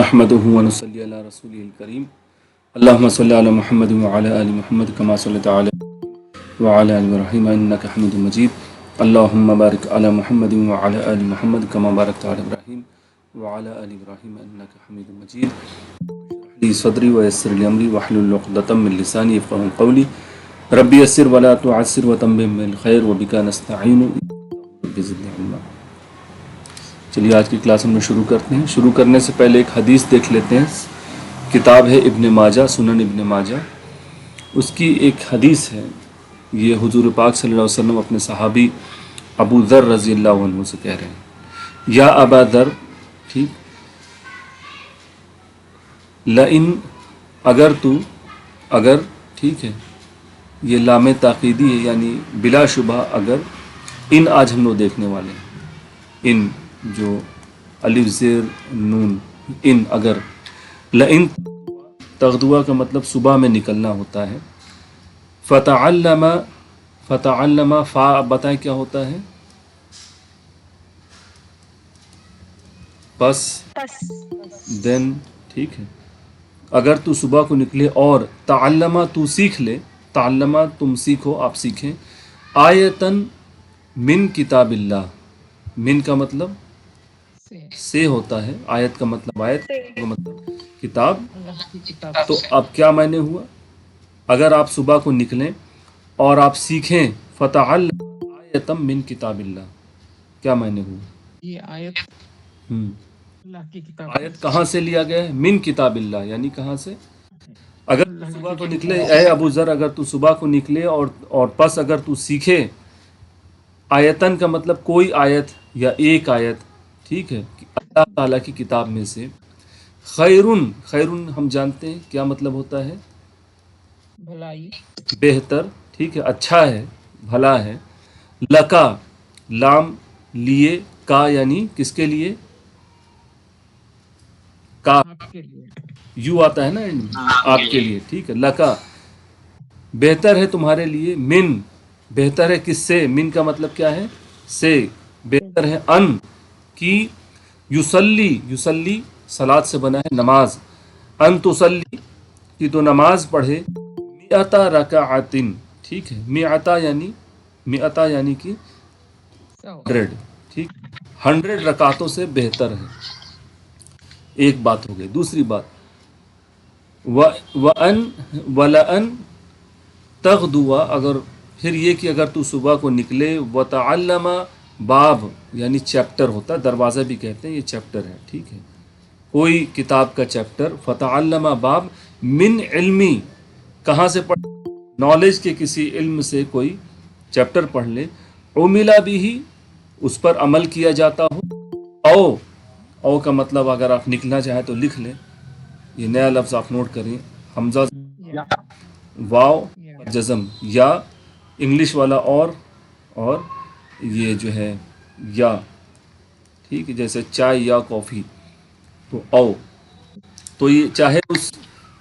نحمده ونصلي على رسوله الكريم اللهم صل على محمد وعلى آل محمد كما صليت على وعلى آل إبراهيم إنك حميد مجيد اللهم بارك على محمد وعلى آل محمد كما باركت على إبراهيم وعلى آل إبراهيم إنك حميد مجيد اشرح لي صدري ويسر لي أمري واحلل عقدة من لساني يفقهوا قولي ربي يسر ولا تعسر وتمم بالخير وبك نستعين رب زدني علما۔ چلیے آج کی کلاس ہم نے شروع کرتے ہیں۔ شروع کرنے سے پہلے ایک حدیث دیکھ لیتے ہیں۔ کتاب ہے ابن ماجہ، سنن ابن ماجہ، اس کی ایک حدیث ہے۔ یہ حضور پاک صلی اللہ علیہ وسلم اپنے صحابی ابو ذر رضی اللہ عنہ سے کہہ رہے ہیں، یا ابا ذر، ٹھیک، لئن، اگر ٹھیک ہے، یہ لام تاکیدی ہے، یعنی بلا شبہ اگر، ان آج ہم لوگ دیکھنے والے ہیں، ان جو الف زیر نون، ان اگر، لئن تغدوا کا مطلب صبح میں نکلنا ہوتا ہے، فتعلم فا بتائیں کیا ہوتا ہے، پس دین، ٹھیک ہے، اگر تو صبح کو نکلے اور تعلمہ تو سیکھ لے، تعلمہ تم سیکھو، آپ سیکھیں، آیتن من کتاب اللہ، من کا مطلب سے ہوتا ہے، آیت کا مطلب آیت کا مطلب کتاب، تو اب کیا معنی ہوا، اگر آپ صبح کو نکلیں اور آپ سیکھیں، فتعلم آیتم من کتاب اللہ، کیا معنی ہوا، یہ آیت اللہ کی کتاب، آیت کہاں سے لیا گیا ہے، من کتاب اللہ، یعنی کہاں سے، اگر تو صبح کو نکلے، اے ابو ذر، اگر تو صبح کو نکلے اور پس اگر تو سیکھے، آیتن کا مطلب کوئی آیت یا ایک آیت، ٹھیک ہے، اللہ تعالیٰ کی کتاب میں سے، خیرن، خیرن ہم جانتے ہیں کیا مطلب ہوتا ہے، بھلائی، بہتر، ٹھیک ہے، اچھا ہے، بھلا ہے، لکا، لام لیے، کا یعنی کس کے لیے، کا آپ کے لیے، یو آتا ہے نا اینڈ میں، آپ کے لیے، ٹھیک ہے، لکا بہتر ہے تمہارے لیے، من بہتر ہے کس سے، من کا مطلب کیا ہے، سے، بہتر ہے، ان کی، یصلی صلاۃ سے بنا ہے نماز، ان تصلی کی تو نماز پڑھے، مئتا رکعتن، ٹھیک ہے، مئتا یعنی کہ 100، ٹھیک، 100 رکعتوں سے بہتر ہے، ایک بات ہو گئی۔ دوسری بات، وَلَأَن تغدوا، اگر پھر یہ کہ اگر تو صبح کو نکلے، وتعلم باب یعنی چیپٹر ہوتا ہے، دروازہ بھی کہتے ہیں، یہ چیپٹر ہے، ٹھیک ہے، کوئی کتاب کا چیپٹر، فتعلم باب من علمی، کہاں سے پڑھ، نالج کے کسی علم سے کوئی چیپٹر پڑھ لے، عملا بھی، اس پر عمل کیا جاتا ہو، او کا مطلب اگر آپ نکلنا چاہیں تو لکھ لیں، یہ نیا لفظ آپ نوٹ کریں، حمزہ واو جزم، یا انگلش والا اور یہ جو ہے یا، ٹھیک ہے، جیسے چائے یا کافی، تو او، تو یہ چاہے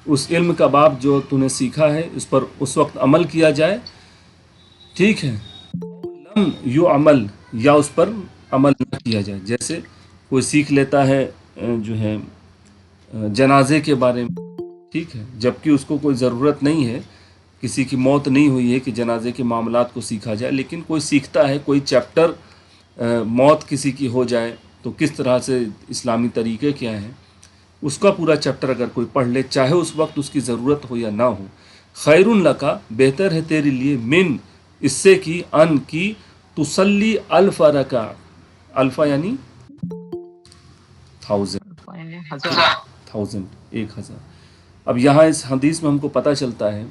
اس علم کا باب جو تو نے سیکھا ہے اس پر اس وقت عمل کیا جائے، ٹھیک ہے، لم یو عمل، یا اس پر عمل نہ کیا جائے، جیسے کوئی سیکھ لیتا ہے جو ہے جنازے کے بارے میں، ٹھیک ہے، جبکہ اس کو کوئی ضرورت نہیں ہے، کسی کی موت نہیں ہوئی ہے کہ جنازے کے معاملات کو سیکھا جائے، لیکن کوئی سیکھتا ہے کوئی چیپٹر، موت کسی کی ہو جائے تو کس طرح سے اسلامی طریقے کیا ہیں، اس کا پورا چیپٹر اگر کوئی پڑھ لے، چاہے اس وقت اس کی ضرورت ہو یا نہ ہو، خیر لکا بہتر ہے تیرے لیے، من اس سے کی، ان کی، تصلی الف رکع، الفا یعنی 1000، 1000۔ اب یہاں اس حدیث میں ہم کو پتہ چلتا ہے،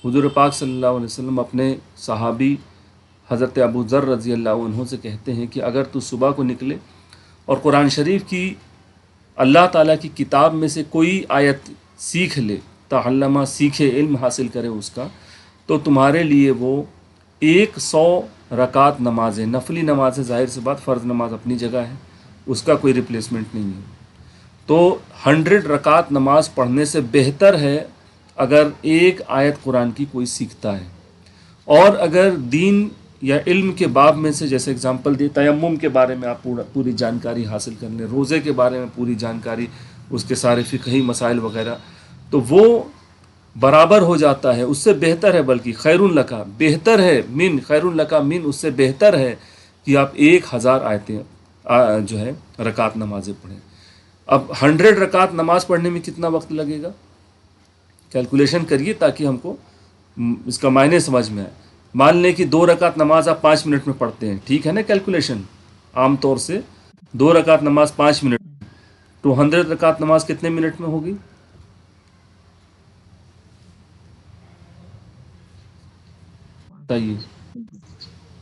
حضور پاک صلی اللہ علیہ وسلم اپنے صحابی حضرت ابو ذر رضی اللہ عنہ سے کہتے ہیں کہ اگر تو صبح کو نکلے اور قرآن شریف کی، اللہ تعالیٰ کی کتاب میں سے کوئی آیت سیکھ لے، تعلمہ سیکھے، علم حاصل کرے اس کا، تو تمہارے لیے وہ 100 رکعت نمازیں، نفلی نمازیں، ظاہر سی بات، فرض نماز اپنی جگہ ہے، اس کا کوئی ریپلیسمنٹ نہیں ہے، تو 100 رکعت نماز پڑھنے سے بہتر ہے اگر ایک آیت قرآن کی کوئی سیکھتا ہے، اور اگر دین یا علم کے باب میں سے، جیسے اگزامپل دی، تیمم کے بارے میں آپ پوری جانکاری حاصل کر لیں، روزے کے بارے میں پوری جانکاری اس کے سارے فقہی مسائل وغیرہ، تو وہ برابر ہو جاتا ہے، اس سے بہتر ہے، بلکہ خیر لکا بہتر ہے، من خیر لکا من اس سے بہتر ہے کہ آپ 1000 آیتیں جو ہے رکعت نمازیں پڑھیں۔ اب 100 رکعت نماز پڑھنے میں کتنا وقت لگے گا؟ کیلکولیشن کریے تاکہ ہم کو اس کا معنی سمجھ میں آئے۔ مان لیں کہ 2 رکعت نماز آپ 5 منٹ میں پڑھتے ہیں، ٹھیک ہے نا؟ کیلکولیشن عام طور سے 2 رکعت نماز 5 منٹ، تو 100 رکعت نماز کتنے منٹ میں ہوگی؟ بتائیے۔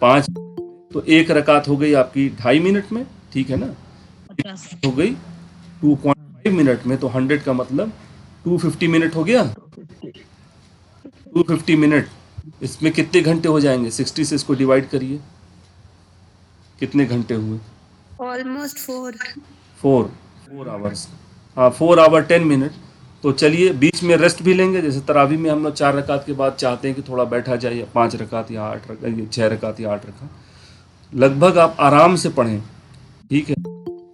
5، تو 1 رکعت ہو گئی آپ کی 2.5 منٹ میں، ٹھیک ہے نا؟ ہو گئی 2.5 منٹ میں، تو 100 کا مطلب 250 منٹ ہو گیا۔ 250 250 منٹ، اس میں کتنے گھنٹے ہو جائیں گے؟ 60 سے اس کو ڈیوائڈ کریے، کتنے گھنٹے ہوئے؟ almost 4. 4 آورس، ہاں 4 آور 10 منٹ۔ تو چلیے بیچ میں ریسٹ بھی لیں گے، جیسے تراویح میں ہم لوگ 4 رکعت کے بعد چاہتے ہیں کہ تھوڑا بیٹھا جائے، یا 5 رکعت یا 8 رکعت، 6 رکعت یا 8 رکعت، لگ بھگ آپ آرام سے پڑھیں، ٹھیک ہے؟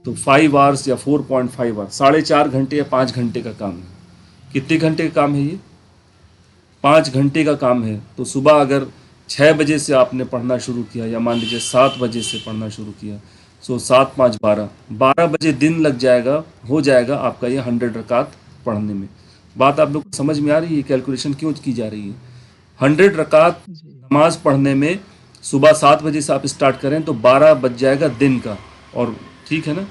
تو 5 آورس یا 4.5 آورس، 4.5 گھنٹے یا 5 گھنٹے کا کام ہے۔ کتنے گھنٹے کا کام ہے یہ؟ 5 گھنٹے کا کام ہے۔ تو صبح اگر 6 بجے سے آپ نے پڑھنا شروع کیا، یا مان لیجیے 7 بجے سے پڑھنا شروع کیا، سو 7 5 12 بجے دن لگ جائے گا، ہو جائے گا آپ کا یہ 100 رکعت پڑھنے میں۔ بات آپ لوگ کو سمجھ میں آ رہی ہے کیلکولیشن کیوں کی جا رہی ہے؟ 100 رکعت جی نماز پڑھنے میں صبح 7 بجے سے آپ اسٹارٹ کریں تو 12 بج جائے گا دن کا، اور ٹھیک ہے نا؟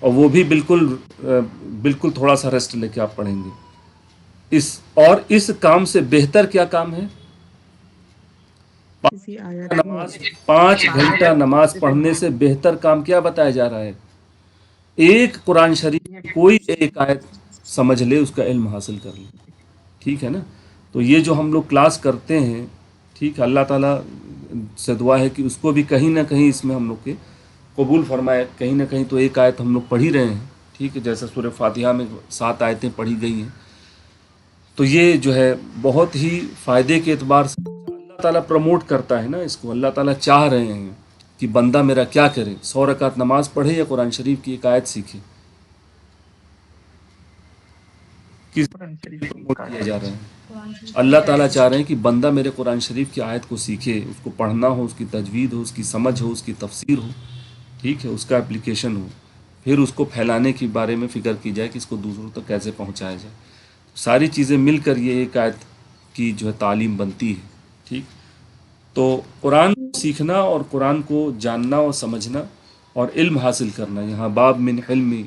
اور وہ بھی بالکل تھوڑا سا ریسٹ لے کے آپ پڑھیں گے۔ اس کام سے بہتر کیا کام ہے؟ کسی آیت کو نماز 5 گھنٹہ نماز پڑھنے سے بہتر کام کیا بتایا جا رہا ہے؟ ایک قرآن شریف کی کوئی ایک آیت سمجھ لے، اس کا علم حاصل کر لے، ٹھیک ہے نا؟ تو یہ جو ہم لوگ کلاس کرتے ہیں، ٹھیک ہے، اللہ تعالیٰ سے دعا ہے کہ اس کو بھی کہیں نہ کہیں اس میں ہم لوگ کے قبول فرمائے، کہیں نہ کہیں تو ایک آیت ہم لوگ پڑھ ہی رہے ہیں، ٹھیک ہے؟ جیسے سورہ فاتحہ میں 7 آیتیں پڑھی گئی ہیں، تو یہ جو ہے بہت ہی فائدے کے اعتبار سے اللہ تعالیٰ پروموٹ کرتا ہے نا اس کو۔ اللہ تعالیٰ چاہ رہے ہیں کہ بندہ میرا کیا کرے، 100 رکعت نماز پڑھے یا قرآن شریف کی ایک آیت سیکھے۔ کس قرآن شریف کی پروموٹ کیا آیت جا رہا ہے؟ اللہ تعالیٰ چاہ رہے ہیں کہ بندہ میرے قرآن شریف کی آیت کو سیکھے، اس کو پڑھنا ہو، اس کی تجوید ہو، اس کی سمجھ ہو، اس کی تفسیر ہو، ٹھیک ہے، اس کا اپلیکیشن ہو، پھر اس کو پھیلانے کے بارے میں فکر کی جائے کہ اس کو دوسروں تک کیسے پہنچایا جائے۔ ساری چیزیں مل کر یہ ایک آیت کی جو ہے تعلیم بنتی ہے، ٹھیک؟ تو قرآن سیکھنا اور قرآن کو جاننا اور سمجھنا اور علم حاصل کرنا، یہاں باب من علمی،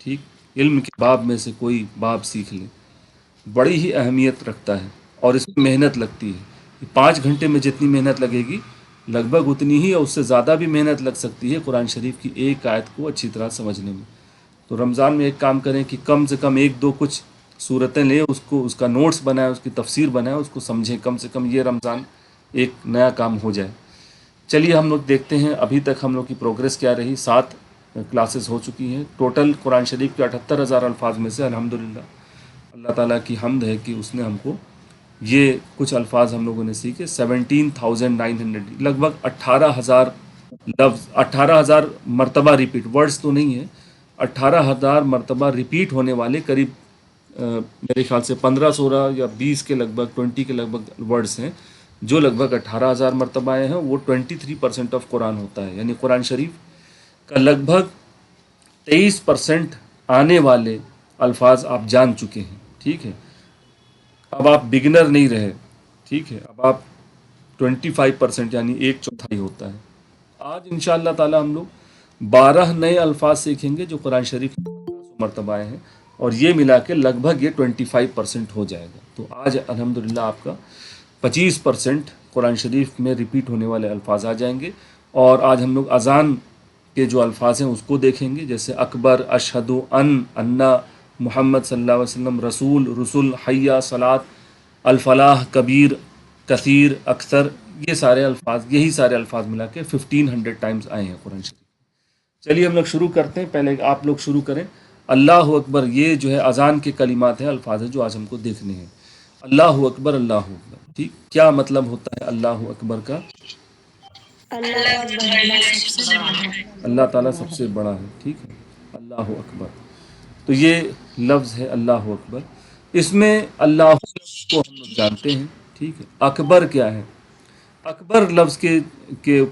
ٹھیک، علم کے باب میں سے کوئی باب سیکھ لے، بڑی ہی اہمیت رکھتا ہے، اور اس میں محنت لگتی ہے۔ 5 گھنٹے میں جتنی محنت لگے گی، لگ بھگ اتنی ہی اور اس سے زیادہ بھی محنت لگ سکتی ہے قرآن شریف کی ایک آیت کو اچھی طرح سمجھنے میں۔ تو رمضان میں ایک کام کریں کہ کم سے کم 1 2 کچھ صورتیں لیں، اس کا نوٹس بنائیں، اس کی تفسیر بنائیں، اس کو سمجھیں، کم سے کم یہ رمضان ایک نیا کام ہو جائے۔ چلیے ہم لوگ دیکھتے ہیں ابھی تک ہم لوگ کی پروگریس کیا رہی۔ 7 کلاسز ہو چکی ہیں ٹوٹل، قرآن شریف کے 78,000 الفاظ میں سے الحمدللہ اللہ تعالیٰ کی حمد ہے کہ اس نے ہم کو یہ کچھ الفاظ ہم لوگوں نے سیکھے، 17,900، لگ بھگ 18,000 لفظ، 18,000 مرتبہ ریپیٹ، ورڈز تو نہیں ہے، 18,000 مرتبہ ریپیٹ ہونے والے قریب میرے خیال سے 15 16 یا 20 کے لگ بھگ 20 کے لگ بھگ ورڈز ہیں، جو لگ بھگ 18,000 مرتبہ آئے ہیں۔ وہ 23% آف قرآن ہوتا ہے، یعنی قرآن شریف کا لگ بھگ 23% آنے والے الفاظ آپ جان چکے ہیں، ٹھیک ہے؟ اب آپ بگنر نہیں رہے، ٹھیک ہے؟ اب آپ 25% یعنی 1/4 ہوتا ہے۔ آج انشاءاللہ تعالی ہم لوگ 12 نئے الفاظ سیکھیں گے جو قرآن شریف میں 1500 مرتبہ آئے ہیں، اور یہ ملا کے لگ بھگ یہ 25% ہو جائے گا۔ تو آج الحمدللہ آپ کا 25% قرآن شریف میں ریپیٹ ہونے والے الفاظ آ جائیں گے۔ اور آج ہم لوگ اذان کے جو الفاظ ہیں اس کو دیکھیں گے، جیسے اکبر، اشہد ان، انا، محمد صلی اللہ علیہ وسلم، رسول، رسول، حیہ، صلاۃ، الفلاح، کبیر، کثیر، اکثر، یہ سارے الفاظ، یہی سارے الفاظ ملا کے 1500 ٹائمز آئے ہیں قرآن شریف۔ چلیے ہم لوگ شروع کرتے ہیں، پہلے آپ لوگ شروع کریں۔ اللہ اکبر، یہ جو ہے اذان کے کلمات ہیں، الفاظ ہیں جو آج ہم کو دیکھنے ہیں۔ اللہ اکبر، اللہ اکبر، ٹھیک، کیا مطلب ہوتا ہے اللہ اکبر کا؟ اللہ اکبر، اللہ سب سے بڑا ہے۔ اللہ تعالیٰ سب سے بڑا ہے، ٹھیک ہے۔ اللہ اکبر. تو یہ لفظ ہے اللہ اکبر. اس میں اللہ کو ہم لوگ جانتے ہیں. ٹھیک ہے. اکبر کیا ہے؟ اکبر لفظ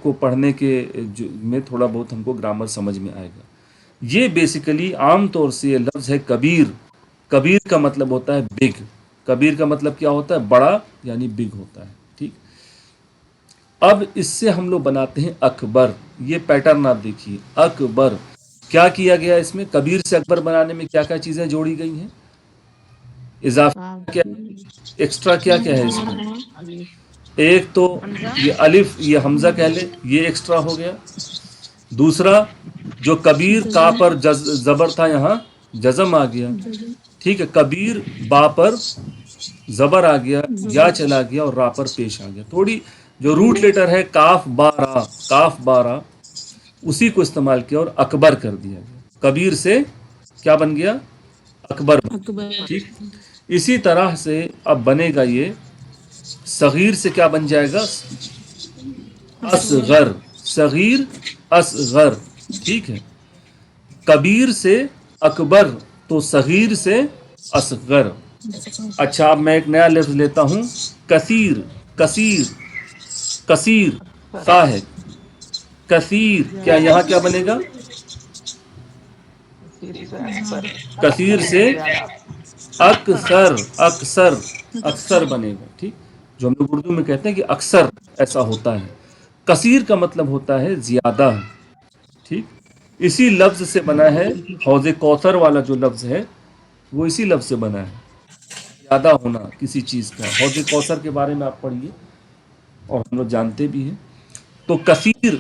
کو پڑھنے میں تھوڑا بہت ہم کو گرامر سمجھ میں آئے گا. یہ بیسیکلی عام طور سے یہ لفظ ہے کبیر. کبیر کا مطلب ہوتا ہے بگ. کبیر کا مطلب کیا ہوتا ہے؟ بڑا، یعنی بگ ہوتا ہے. ٹھیک. اب اس سے ہم لوگ بناتے ہیں اکبر. یہ پیٹرن آپ دیکھیے. اکبر کیا کیا گیا اس میں؟ کبیر سے اکبر بنانے میں کیا کیا چیزیں جوڑی گئی ہیں؟ اضافہ کیا ہے؟ ایکسٹرا کیا کیا ہے اس میں؟ ایک تو یہ الف، یہ حمزہ کہہ لیں، یہ ایکسٹرا ہو گیا. دوسرا جو کبیر کا پر زبر تھا، یہاں جزم آ گیا. ٹھیک ہے. کبیر با پر زبر آ گیا، یا چلا گیا اور را پر پیش آ گیا. تھوڑی جو روٹ لیٹر ہے کاف بارا، کاف بارا، اسی کو استعمال کیا اور اکبر کر دیا گیا. کبیر سے کیا بن گیا؟ اکبر بن گیا. ٹھیک. اسی طرح سے اب بنے گا یہ صغیر سے کیا بن جائے گا؟ اصغر. صغیر اصغر. ٹھیک ہے. کبیر سے اکبر تو صغیر سے اصغر. اچھا اب میں ایک نیا لفظ لیتا ہوں، کثیر. کثیر، کثیر کا ہے. کثیر کیا یہاں کیا بنے گا؟ کثیر سے اکثر. اکثر، اکثر بنے گا. ٹھیک. جو ہم لوگ اردو میں کہتے ہیں کہ اکثر ایسا ہوتا ہے. کثیر کا مطلب ہوتا ہے زیادہ. ٹھیک. اسی لفظ سے بنا ہے حوض کوثر والا جو لفظ ہے وہ اسی لفظ سے بنا ہے. زیادہ ہونا کسی چیز کا. حوض کوثر کے بارے میں آپ پڑھیے اور ہم لوگ جانتے بھی ہیں. تو کثیر،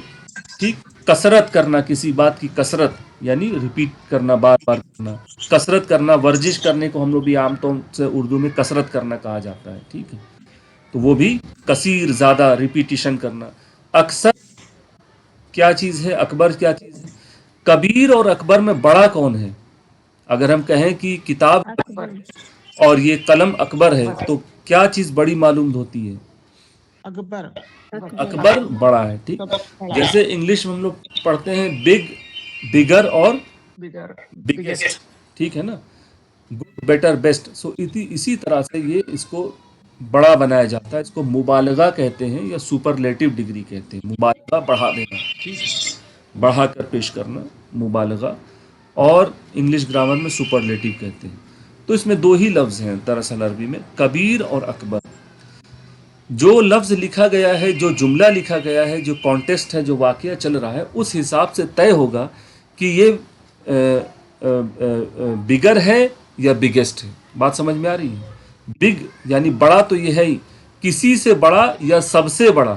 ٹھیک، کثرت کرنا، کسی بات کی کثرت یعنی ریپیٹ کرنا، بار بار کرنا. کثرت کرنا، ورزش کرنے کو ہم لوگ بھی عام طور سے اردو میں کثرت کرنا کہا جاتا ہے. ٹھیک ہے. تو وہ بھی کثیر، زیادہ، ریپیٹیشن کرنا. اکثر کیا چیز ہے؟ اکبر کیا چیز ہے؟ کبیر اور اکبر میں بڑا کون ہے؟ اگر ہم کہیں کہ کتاب اور یہ قلم اکبر ہے تو کیا چیز بڑی معلوم ہوتی ہے؟ اکبر. اکبر بڑا ہے. ٹھیک. جیسے انگلش میں ہم لوگ پڑھتے ہیں بگ، بگر اور بگیسٹ. ٹھیک ہے نا. Good, better, best. سو اسی طرح سے یہ اس کو بڑا بنایا جاتا ہے. اس کو مبالغہ کہتے ہیں یا سپرلیٹو ڈگری کہتے ہیں. مبالغہ، بڑھا دینا. ٹھیک. بڑھا کر پیش کرنا، مبالغہ. اور انگلش گرامر میں سپرلیٹو کہتے ہیں. تو اس میں دو ہی لفظ ہیں دراصل عربی میں، کبیر اور اکبر. جو لفظ لکھا گیا ہے، جو جملہ لکھا گیا ہے، جو کانٹیکسٹ ہے، جو واقعہ چل رہا ہے، اس حساب سے طے ہوگا کہ یہ بگر ہے یا بگیسٹ ہے. بات سمجھ میں آ رہی ہے؟ بگ یعنی بڑا تو یہ ہے ہی، کسی سے بڑا یا سب سے بڑا.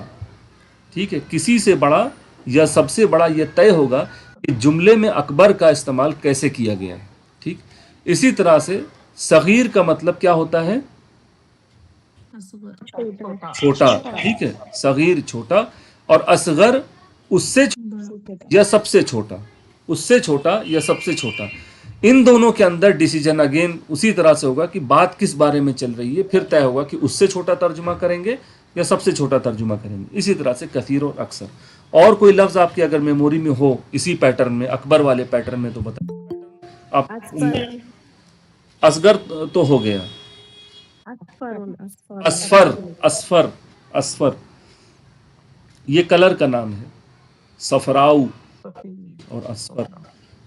ٹھیک ہے. کسی سے بڑا یا سب سے بڑا یہ طے ہوگا کہ جملے میں اکبر کا استعمال کیسے کیا گیا ہے. ٹھیک. اسی طرح سے صغیر کا مطلب کیا ہوتا ہے؟ چھوٹا. ٹھیک ہے. صغیر چھوٹا، اور اصغر اس سے یا سب سے چھوٹا. اس سے چھوٹا یا سب سے چھوٹا. ان دونوں کے اندر ڈیسیجن اگین اسی طرح سے ہوگا کہ بات کس بارے میں چل رہی ہے. پھر طے ہوگا کہ اس سے چھوٹا ترجمہ کریں گے یا سب سے چھوٹا ترجمہ کریں گے. اسی طرح سے کثیر اور اکثر. اور کوئی لفظ آپ کی اگر میموری میں ہو اسی پیٹرن میں، اکبر والے پیٹرن میں، تو بتائیں. آپ اصغر تو ہو گیا. اسفر. اسفر. اسفر یہ کلر کا نام ہے. صفراؤ اور اسفر.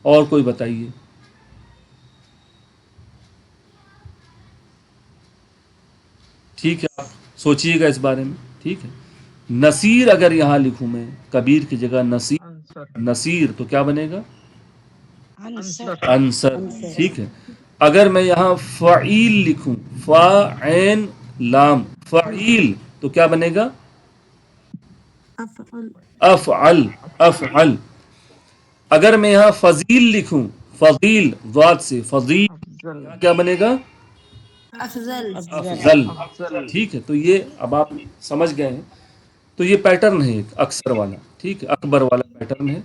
اور کوئی بتائیے. ٹھیک ہے. آپ سوچئے گا اس بارے میں. ٹھیک ہے. نصیر اگر یہاں لکھوں میں کبیر کی جگہ نصیر، نصیر تو کیا بنے گا؟ انصر. ٹھیک ہے. اگر میں یہاں فعیل لکھوں، فا عین لام، فعیل، تو کیا بنے گا؟ افعل. افعل. اگر میں یہاں فضیل لکھوں، فضیل، ضاد سے فضیل، یہاں کیا بنے گا؟ افضل. افضل. ٹھیک ہے. تو یہ اب آپ سمجھ گئے ہیں. تو یہ پیٹرن ہے ایک اکثر والا. ٹھیک ہے. اکبر والا پیٹرن ہے.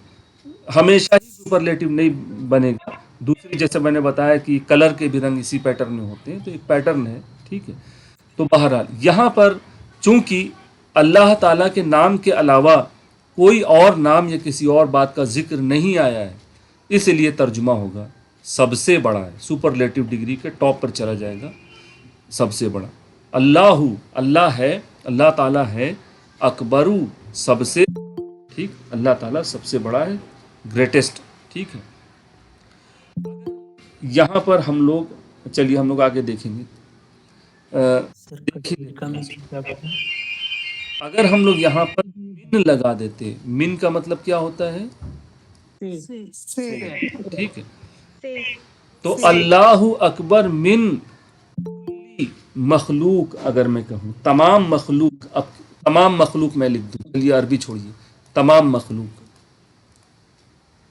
ہمیشہ ہی سپرلیٹو نہیں بنے گا. دوسری جیسے میں نے بتایا کہ کلر کے بھی رنگ اسی پیٹرن میں ہوتے ہیں، تو ایک پیٹرن ہے. ٹھیک ہے. تو بہرحال یہاں پر چونکہ اللہ تعالیٰ کے نام کے علاوہ کوئی اور نام یا کسی اور بات کا ذکر نہیں آیا ہے، اس لیے ترجمہ ہوگا سب سے بڑا ہے، سپرلیٹو ڈگری کے ٹاپ پر چلا جائے گا، سب سے بڑا۔ اللہ، اللہ ہے، اللہ تعالیٰ ہے، اکبرو، سب سے، ٹھیک، اللہ تعالیٰ سب سے بڑا ہے، گریٹسٹ، ٹھیک ہے۔ یہاں پر ہم لوگ، چلیے ہم لوگ آگے دیکھیں گے۔ دیکھیے، اگر ہم لوگ یہاں پر من لگا دیتے، من کا مطلب کیا ہوتا ہے؟ سے ٹھیک ہے، تو اللہ اکبر من مخلوق، اگر میں کہوں تمام مخلوق، اب تمام مخلوق میں لکھ دوں، چلیے عربی چھوڑیے، تمام مخلوق،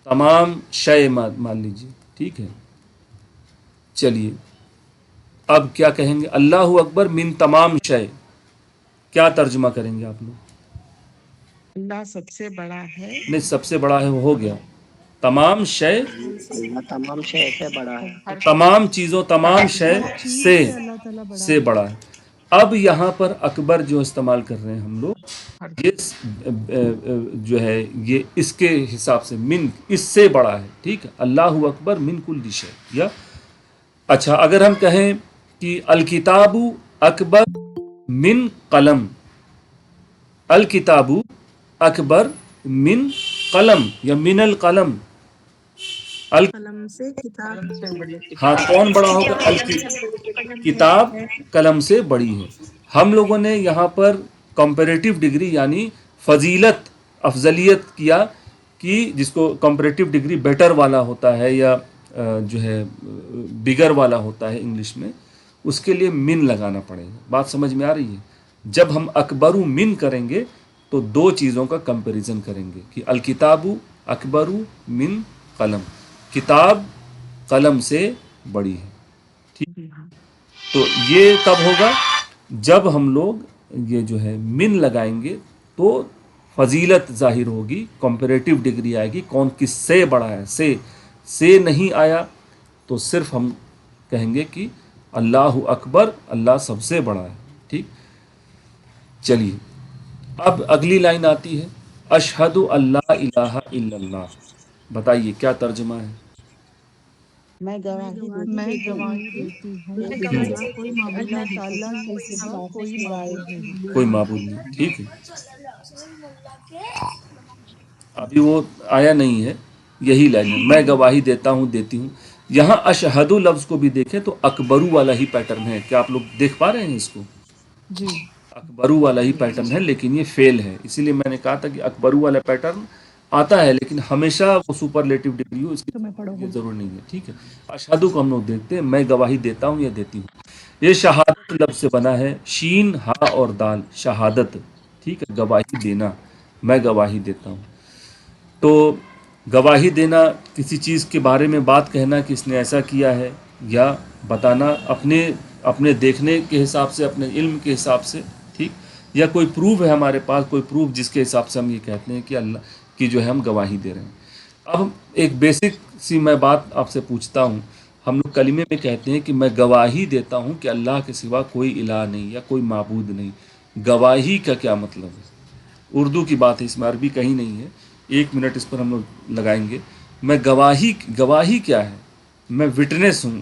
تمام شے مان لیجیے، ٹھیک ہے۔ چلیے اب کیا کہیں گے؟ اللہ اکبر من تمام شے، کیا ترجمہ کریں گے آپ لوگ؟ اللہ سب سے بڑا ہے، نہیں، سب سے بڑا ہے وہ ہو گیا، تمام شے، اللہ تمام شے سے بڑا ہے، ہر تمام چیزوں، تمام شے سے اللہ تعالیٰ بڑا سے بڑا ہے۔ اب یہاں پر اکبر جو استعمال کر رہے ہیں ہم لوگ، یہ جو ہے یہ اس کے حساب سے من، اس سے بڑا ہے، ٹھیک ہے۔ اللہ اکبر من کل شے، یا اچھا اگر ہم کہیں کہ الکتاب اکبر من قلم، الکتاب اکبر من قلم یا من القلم، قلم سے کتاب قلم سے بڑی ہاں کتاب، کون بڑا ہوگا؟ کتاب قلم سے بڑی ہے۔ ہم لوگوں نے یہاں پر کمپیریٹیو ڈگری یعنی فضیلت، افضلیت کیا، کہ جس کو کمپیریٹیو ڈگری بیٹر والا ہوتا ہے یا جو ہے بگر والا ہوتا ہے انگلش میں، اس کے لیے من لگانا پڑے گا۔ بات سمجھ میں آ رہی ہے؟ جب ہم اکبرو من کریں گے تو دو چیزوں کا کمپیریزن کریں گے کہ الکتاب اکبرو من قلم، کتاب قلم سے بڑی ہے، ٹھیک۔ تو یہ کب ہوگا؟ جب ہم لوگ یہ جو ہے من لگائیں گے تو فضیلت ظاہر ہوگی، کمپیریٹیو ڈگری آئے گی، کون کس سے بڑا ہے، سے نہیں آیا تو صرف ہم کہیں گے کہ اللہ اکبر، اللہ سب سے بڑا ہے، ٹھیک۔ چلیے اب اگلی لائن آتی ہے، اشہد اللہ الہ الا اللہ، بتائیے کیا ترجمہ ہے؟ میں گواہی میں دیتی گواہی دیتی ہوں ہوں کہ کہ اللہ کوئی معبود اللہ نہیں، تعالیٰ کے سوا کوئی کوئی معبود معبود نہیں۔ نہیں، کوئی معبود نہیں، ٹھیک ہے۔ ابھی وہ آیا نہیں ہے، یہی لائن ہے، میں گواہی دیتا ہوں، دیتی ہوں۔ یہاں اشہدو لفظ کو بھی دیکھیں تو اکبرو والا ہی پیٹرن ہے، کیا آپ لوگ دیکھ پا رہے ہیں اس کو؟ جی اکبرو والا ہی پیٹرن ہے، لیکن یہ فیل ہے، اسی لیے میں نے کہا تھا کہ اکبرو والا پیٹرن آتا ہے لیکن ہمیشہ وہ سپرلیٹو ڈگری ہو، اس کی یہ ضرور نہیں ہے، ٹھیک ہے۔ اشہدو کو ہم لوگ دیکھتے ہیں، میں گواہی دیتا ہوں یا دیتی ہوں۔ یہ شہادت لفظ سے بنا ہے، شین ہا اور دال، شہادت، ٹھیک ہے، گواہی دینا، میں گواہی دیتا ہوں۔ تو گواہی دینا کسی چیز کے بارے میں بات کہنا کہ اس نے ایسا کیا ہے، یا بتانا اپنے دیکھنے کے حساب سے، اپنے علم کے حساب سے، ٹھیک، یا کوئی پروف ہے ہمارے پاس، کوئی پروف جس کے حساب سے ہم یہ کہتے ہیں کہ اللہ کی جو ہے ہم گواہی دے رہے ہیں۔ اب ایک بیسک سی میں بات آپ سے پوچھتا ہوں، ہم لوگ کلمے میں کہتے ہیں کہ میں گواہی دیتا ہوں کہ اللہ کے سوا کوئی الہ نہیں یا کوئی معبود نہیں، گواہی کا کیا مطلب ہے؟ اردو کی بات ہے، اس میں عربی کہیں نہیں ہے، 1 منٹ اس پر ہم لوگ لگائیں گے۔ میں گواہی کیا ہے؟ میں وٹنس ہوں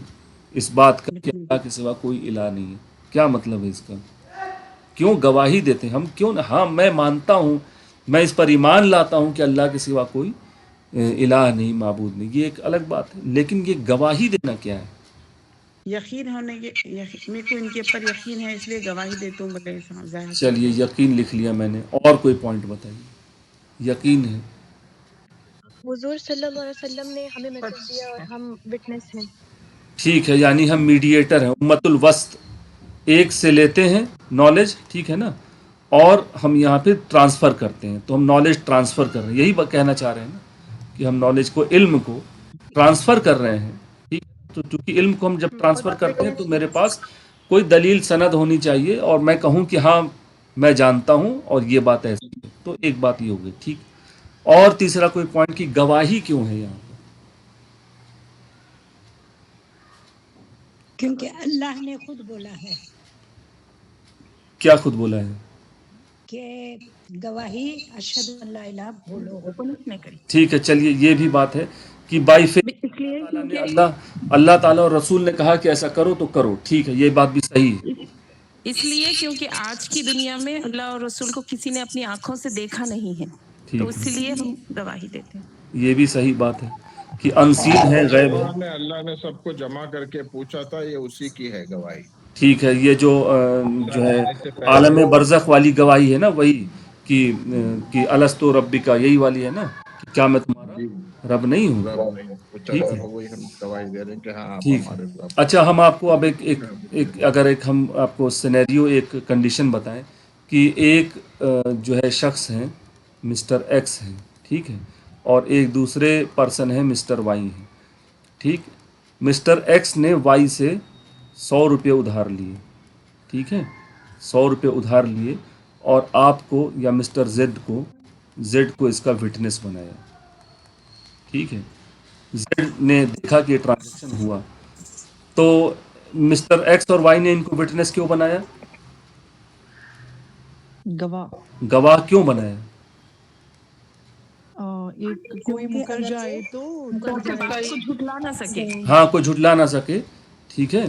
اس بات کا کہ اللہ کے سوا کوئی الہ نہیں ہے، کیا مطلب ہے اس کا؟ کیوں گواہی دیتے ہیں ہم؟ کیوں نہ، ہاں میں مانتا ہوں، میں اس پر ایمان لاتا ہوں کہ اللہ کے سوا کوئی الہ نہیں، معبود نہیں، یہ ایک الگ بات ہے، لیکن یہ گواہی دینا کیا ہے؟ یقین ہونے کے میرے کو ان کے اوپر یقین ہے، اس لیے گواہی دیتا ہوں بلے ظاہر کرتا چلیے یقین لکھ لیا میں نے، اور کوئی پوائنٹ بتائیے؟ یقین ہے، حضور صلی اللہ علیہ وسلم نے ہمیں میسج دیا اور ہوں۔ ہم وٹنس ہیں۔ ٹھیک ہے، یعنی ہم میڈییٹر ہیں، امت الوسط، ایک سے لیتے ہیں نالج، ٹھیک ہے نا، اور ہم یہاں پہ ٹرانسفر کرتے ہیں، تو ہم نالج ٹرانسفر کر رہے ہیں، یہی کہنا چاہ رہے ہیں نا کہ ہم نالج کو، علم کو ٹرانسفر کر رہے ہیں، ٹھیک ہے؟ تو چونکہ علم کو ہم جب اور ٹرانسفر کرتے ہیں تو وٹنس میرے پاس کوئی دلیل سند ہونی چاہیے اور میں کہوں کہ ہاں میں جانتا ہوں اور یہ بات ایسی ہے، تو ایک بات یہ ہو گئی، ٹھیک۔ اور تیسرا کوئی پوائنٹ کی گواہی کیوں ہے یہاں پہ؟ کیونکہ اللہ نے خود بولا ہے، کیا خود بولا ہے؟ کہ گواہی اشہد ان لا الہ بولو. اوپن اس نے کری ٹھیک ہے، چلیے یہ بھی بات ہے کہ بائی فیتھ اس لیے تعالیٰ نے کیونکہ اللہ تعالیٰ اور رسول نے کہا کہ ایسا کرو تو کرو، ٹھیک ہے، یہ بات بھی صحیح ہے. اس لیے کیونکہ آج کی دنیا میں اللہ اور رسول کو کسی نے اپنی آنکھوں سے دیکھا نہیں ہے، ٹھیک تو ہے، اسی لیے ہم گواہی دیتے ہیں. یہ بھی صحیح بات ہے کہ انسین ہے، غیب ہے. مسلمان نے اللہ نے سب کو جمع کر کے پوچھا تھا، یہ اسی کی ہے گواہی. ٹھیک ہے، یہ جو جو ہے آنے سے پہلے عالم برزخ والی گواہی ہے نا، وہی کہ الستو ربک، یہی والی ہے نا، کہ کیا میں تمہارا جی رب نہیں ہوں. رب نہیں پوچھا ٹھیک تھا، ہے، تو وہی ہم گواہی دے رہے ہیں کہ ہاں آپ ٹھیک ہے. ہمارے رب. اچھا، ہم آپ کو اب ہم آپ کو سینیریو، ایک کنڈیشن بتائیں کہ ایک جو ہے شخص ہیں مسٹر ایکس ہیں، ٹھیک ہے، اور ایک دوسرے پرسن ہے مسٹر وائی ہیں. ٹھیک، مسٹر ایکس نے وائی سے 100 روپے ادھار لیے، ٹھیک ہے، 100 روپے ادھار لیے، اور آپ کو یا مسٹر زیڈ کو اس کا وٹنس بنایا. ٹھیک ہے، زیڈ نے دیکھا کہ یہ ٹرانزیکشن ہوا، تو مسٹر ایکس اور وائی نے ان کو وٹنس کیوں بنایا؟ گواہ. گواہ کیوں بنایا؟ ایک کوئی مکر جائے تو تاکہ بات کو جھٹلا نہ سکے. ہاں، کوئی جھٹلا نہ سکے، ٹھیک ہے،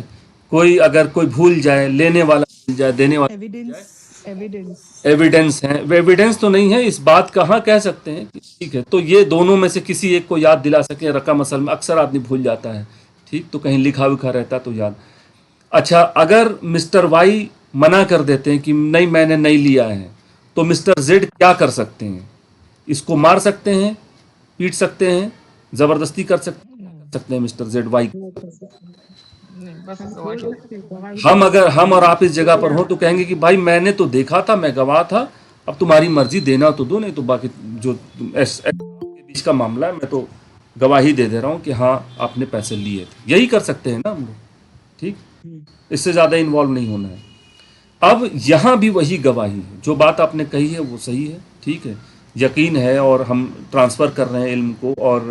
کوئی اگر کوئی بھول جائے، لینے والا بھول جائے، دینے والا ایویڈنس. ایویڈنس ہے. ایویڈنس تو نہیں ہے، اس بات کہاں کہہ سکتے ہیں، ٹھیک ہے، تو یہ دونوں میں سے کسی ایک کو یاد دلا سکے. رقم اصل میں اکثر آدمی بھول جاتا ہے، ٹھیک، تو کہیں لکھا وکھا رہتا تو یاد. اچھا، اگر مسٹر وائی منع کر دیتے ہیں کہ نہیں میں نے نہیں لیا ہے، تو مسٹر زیڈ کیا کر سکتے ہیں؟ اس کو مار سکتے ہیں، پیٹ سکتے ہیں، زبردستی کر سکتے ہیں مسٹر زیڈ وائی. اگر ہم اور آپ اس جگہ پر ہوں تو کہیں گے کہ بھائی میں نے تو دیکھا تھا، میں گواہ تھا، اب تمہاری مرضی، دینا تو دو، نہیں تو باقی جو کے بیچ کا معاملہ ہے، میں تو گواہی دے رہا ہوں کہ ہاں آپ نے پیسے لیے تھے. یہی کر سکتے ہیں نا ہم لوگ، ٹھیک، اس سے زیادہ انوالو نہیں ہونا ہے. اب یہاں بھی وہی گواہی ہے، جو بات آپ نے کہی ہے وہ صحیح ہے، ٹھیک ہے، یقین ہے، اور ہم ٹرانسفر کر رہے ہیں علم کو، اور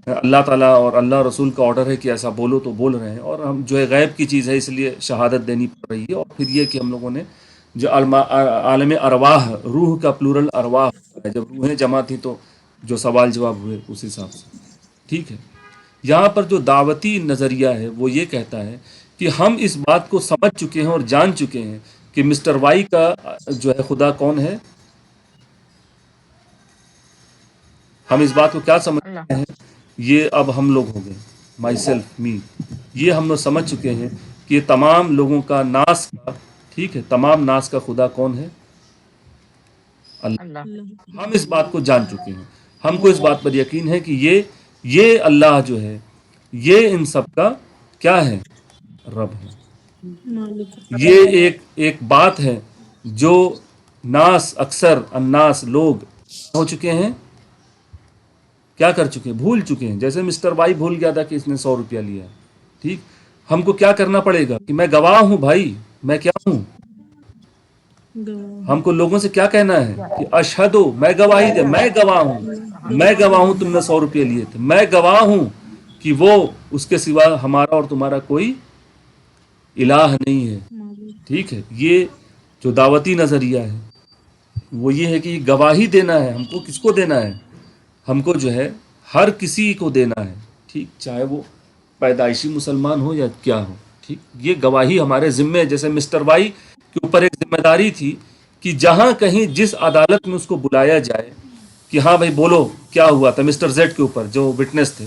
اللہ تعالیٰ اور اللہ رسول کا آرڈر ہے کہ ایسا بولو تو بول رہے ہیں، اور ہم جو ہے غیب کی چیز ہے اس لیے شہادت دینی پڑ رہی ہے. اور پھر یہ کہ ہم لوگوں نے جو عالم ارواح، روح کا پلورل ارواح ہے، جب روحیں جمع تھیں تو جو سوال جواب ہوئے اس حساب سے، ٹھیک ہے. یہاں پر جو دعوتی نظریہ ہے وہ یہ کہتا ہے کہ ہم اس بات کو سمجھ چکے ہیں اور جان چکے ہیں کہ مسٹر وائی کا جو ہے خدا کون ہے. ہم اس بات کو کیا سمجھتے ہیں، یہ اب ہم لوگ ہو گئے، مائی سیلف، می، یہ ہم لوگ سمجھ چکے ہیں کہ یہ تمام لوگوں کا ناس کا، ٹھیک ہے، تمام ناس کا خدا کون ہے؟ اللہ. ہم اس بات کو جان چکے ہیں، ہم کو اس بات پر یقین ہے کہ یہ اللہ جو ہے یہ ان سب کا کیا ہے؟ رب ہے. یہ ایک بات ہے جو ناس، اکثر الناس لوگ ہو چکے ہیں، کیا کر چکے ہیں، بھول چکے ہیں. جیسے مسٹر وائی بھول گیا تھا کہ اس نے 100 روپیہ لیا، ٹھیک. ہم کو کیا کرنا پڑے گا کہ میں گواہ ہوں بھائی، میں کیا ہوں، ہم کو لوگوں سے کیا کہنا ہے کہ اشہدو، میں گواہی دے، میں گواہ ہوں تم نے 100 روپیہ لیے تھے، میں گواہ ہوں کہ وہ اس کے سوا ہمارا اور تمہارا کوئی الہ نہیں ہے، ٹھیک ہے. یہ جو دعوتی نظریہ ہے وہ یہ ہے کہ گواہی دینا ہے. ہم کو کس کو دینا ہے؟ ہم کو جو ہے ہر کسی کو دینا ہے، ٹھیک، چاہے وہ پیدائشی مسلمان ہو یا کیا ہو، ٹھیک. یہ گواہی ہمارے ذمے ہے. جیسے مسٹر وائی کے اوپر ایک ذمہ داری تھی کہ جہاں کہیں جس عدالت میں اس کو بلایا جائے کہ ہاں بھائی بولو کیا ہوا تھا، مسٹر زیڈ کے اوپر جو وٹنس تھے،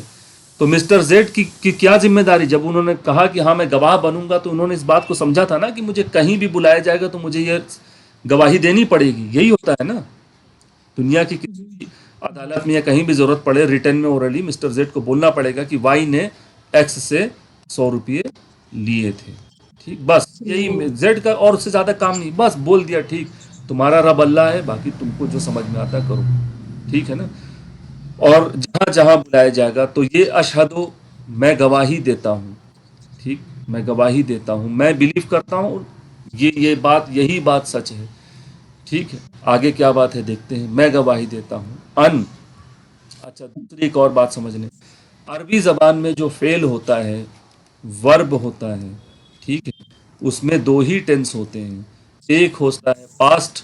تو مسٹر زیڈ کی کیا ذمہ داری، جب انہوں نے کہا کہ ہاں میں گواہ بنوں گا، تو انہوں نے اس بات کو سمجھا تھا نا کہ مجھے کہیں بھی بلایا جائے گا تو مجھے یہ گواہی دینی پڑے گی. یہی ہوتا ہے نا دنیا کی کسی عدالت میں، یا کہیں بھی ضرورت پڑے ریٹن میں اورلی مسٹر زیڈ کو بولنا پڑے گا کہ وائی نے ایکس سے 100 روپیے لیے تھے، ٹھیک. بس یہی زیڈ کا، اور اس سے زیادہ کام نہیں، بس بول دیا ٹھیک تمہارا رب اللہ ہے، باقی تم کو جو سمجھ میں آتا کرو، ٹھیک ہے نا. اور جہاں جہاں بلایا جائے گا تو یہ اشہدو، میں گواہی دیتا ہوں، ٹھیک، میں گواہی دیتا ہوں، میں بلیو کرتا ہوں، یہ بات، یہی بات سچ ہے، ٹھیک ہے. آگے کیا بات ہے دیکھتے ہیں. میں گواہی دیتا ہوں اچھا، دوسری ایک اور بات سمجھ لیں. عربی زبان میں جو فعل ہوتا ہے، ورب ہوتا ہے، ٹھیک ہے، اس میں 2 ہی ٹینس ہوتے ہیں. ایک ہوتا ہے پاسٹ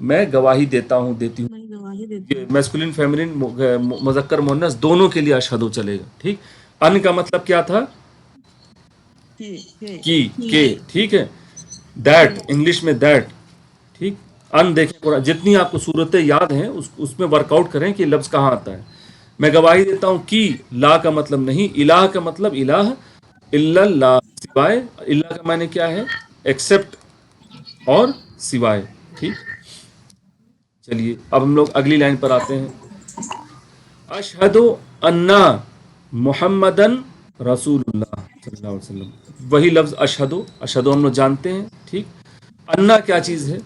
میں گواہی دیتا ہوں دیتی ہوں. یہ میسکولین فیمنین مذکر مؤنث دونوں کے لیے اشہدو چلے گا. ٹھیک. ان کا مطلب کیا تھا؟ کی. ٹھیک ہے. دیٹ انگلش میں دیٹ. ٹھیک. ان دیکھیں جتنی آپ کو صورتیں یاد ہیں اس میں ورک آؤٹ کریں کہ لفظ کہاں آتا ہے. میں گواہی دیتا ہوں کی. لا کا مطلب نہیں. الہ کا مطلب الہ الا اللہ سوائے. اللہ کا معنی کیا ہے؟ ایکسپٹ اور سوائے. ٹھیک. چلیے اب ہم لوگ اگلی لائن پر آتے ہیں. اشہد ان محمدن رسول اللہ صلی اللہ علیہ وسلم. وہی لفظ اشہدو. اشہدو ہم لوگ جانتے ہیں. ٹھیک. انا کیا چیز ہے؟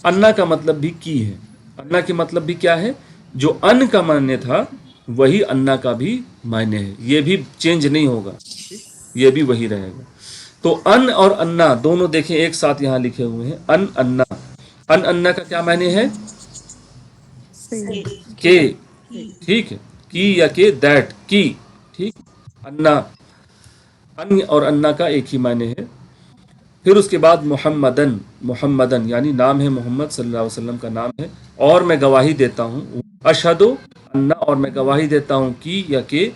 انا کا مطلب بھی کی ہے. انا کے مطلب بھی کیا ہے؟ جو ان کا معنی تھا وہی انا کا بھی معنی ہے. یہ بھی چینج نہیں ہوگا. یہ بھی وہی رہے گا. تو ان اور انا دونوں دیکھیں ایک ساتھ یہاں لکھے ہوئے ہیں. ان انا. ان انا کا کیا معنی ہے؟ کہ. ٹھیک ہے. کی یا کہ دیٹ کی. ٹھیک. انا ان اور انا کا ایک ہی معنی ہے. پھر اس کے بعد محمدن. محمدن یعنی نام ہے محمد صلی اللہ علیہ وسلم کا نام ہے. اور میں گواہی دیتا ہوں. اشہد ان اور میں گواہی دیتا ہوں کی یا کہ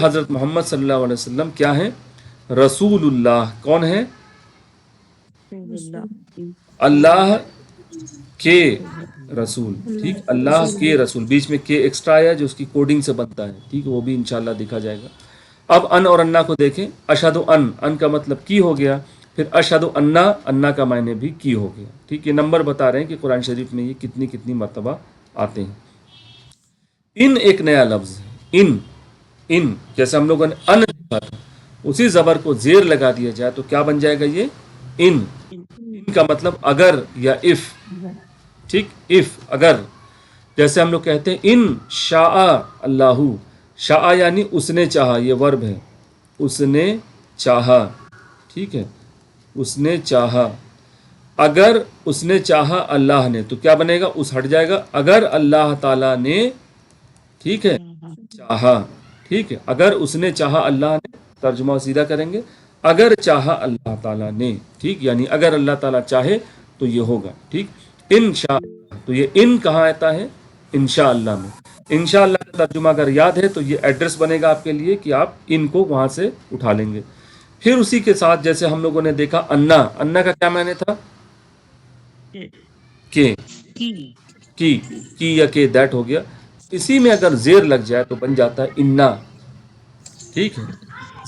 حضرت محمد صلی اللہ علیہ وسلم کیا ہیں؟ رسول اللہ. کون ہے؟ اللہ کے رسول. ٹھیک. اللہ کے رسول. بیچ میں کے ایکسٹرا آیا جو اس کی کوڈنگ سے بنتا ہے. ٹھیک. وہ بھی انشاءاللہ دیکھا جائے گا. اب ان اور انا کو دیکھیں. اشہد ان کا مطلب کی ہو گیا. پھر اشہد انا کا معنی بھی کی ہو گیا. ٹھیک. یہ نمبر بتا رہے ہیں کہ قرآن شریف میں یہ کتنی مرتبہ آتے ہیں. ان ایک نیا لفظ ہے. ان جیسے ہم لوگوں نے ان دیکھا تھا اسی زبر کو زیر لگا دیا جائے تو کیا بن جائے گا؟ یہ ان کا مطلب اگر یا اف. ٹھیک. اف اگر. جیسے ہم لوگ کہتے ہیں ان شاء اللہ. شاء یعنی اس نے چاہا. یہ ورب ہے. اس نے چاہا. ٹھیک ہے. اس نے چاہا. اگر اس نے چاہا اللہ نے تو کیا بنے گا؟ اس ہٹ جائے گا. اگر اللہ تعالیٰ نے ٹھیک ہے چاہا. ٹھیک ہے. اگر اس نے چاہا اللہ نے. ترجمہ سیدھا کریں گے اگر چاہا اللہ تعالیٰ نے. ٹھیک. یعنی اگر اللہ تعالیٰ چاہے تو یہ ہوگا. ٹھیک. انشاء تو یہ ان کہاں آتا ہے؟ انشاءاللہ میں. انشاءاللہ کا ترجمہ اگر یاد ہے تو یہ ایڈریس بنے گا آپ کے لیے کہ آپ ان کو وہاں سے اٹھا لیں گے. پھر اسی کے ساتھ جیسے ہم لوگوں نے دیکھا انا کا کیا معنی تھا؟ کہ. کی یا کہ دیٹ ہو گیا. اسی میں اگر زیر لگ جائے تو بن جاتا ہے انا. ٹھیک ہے.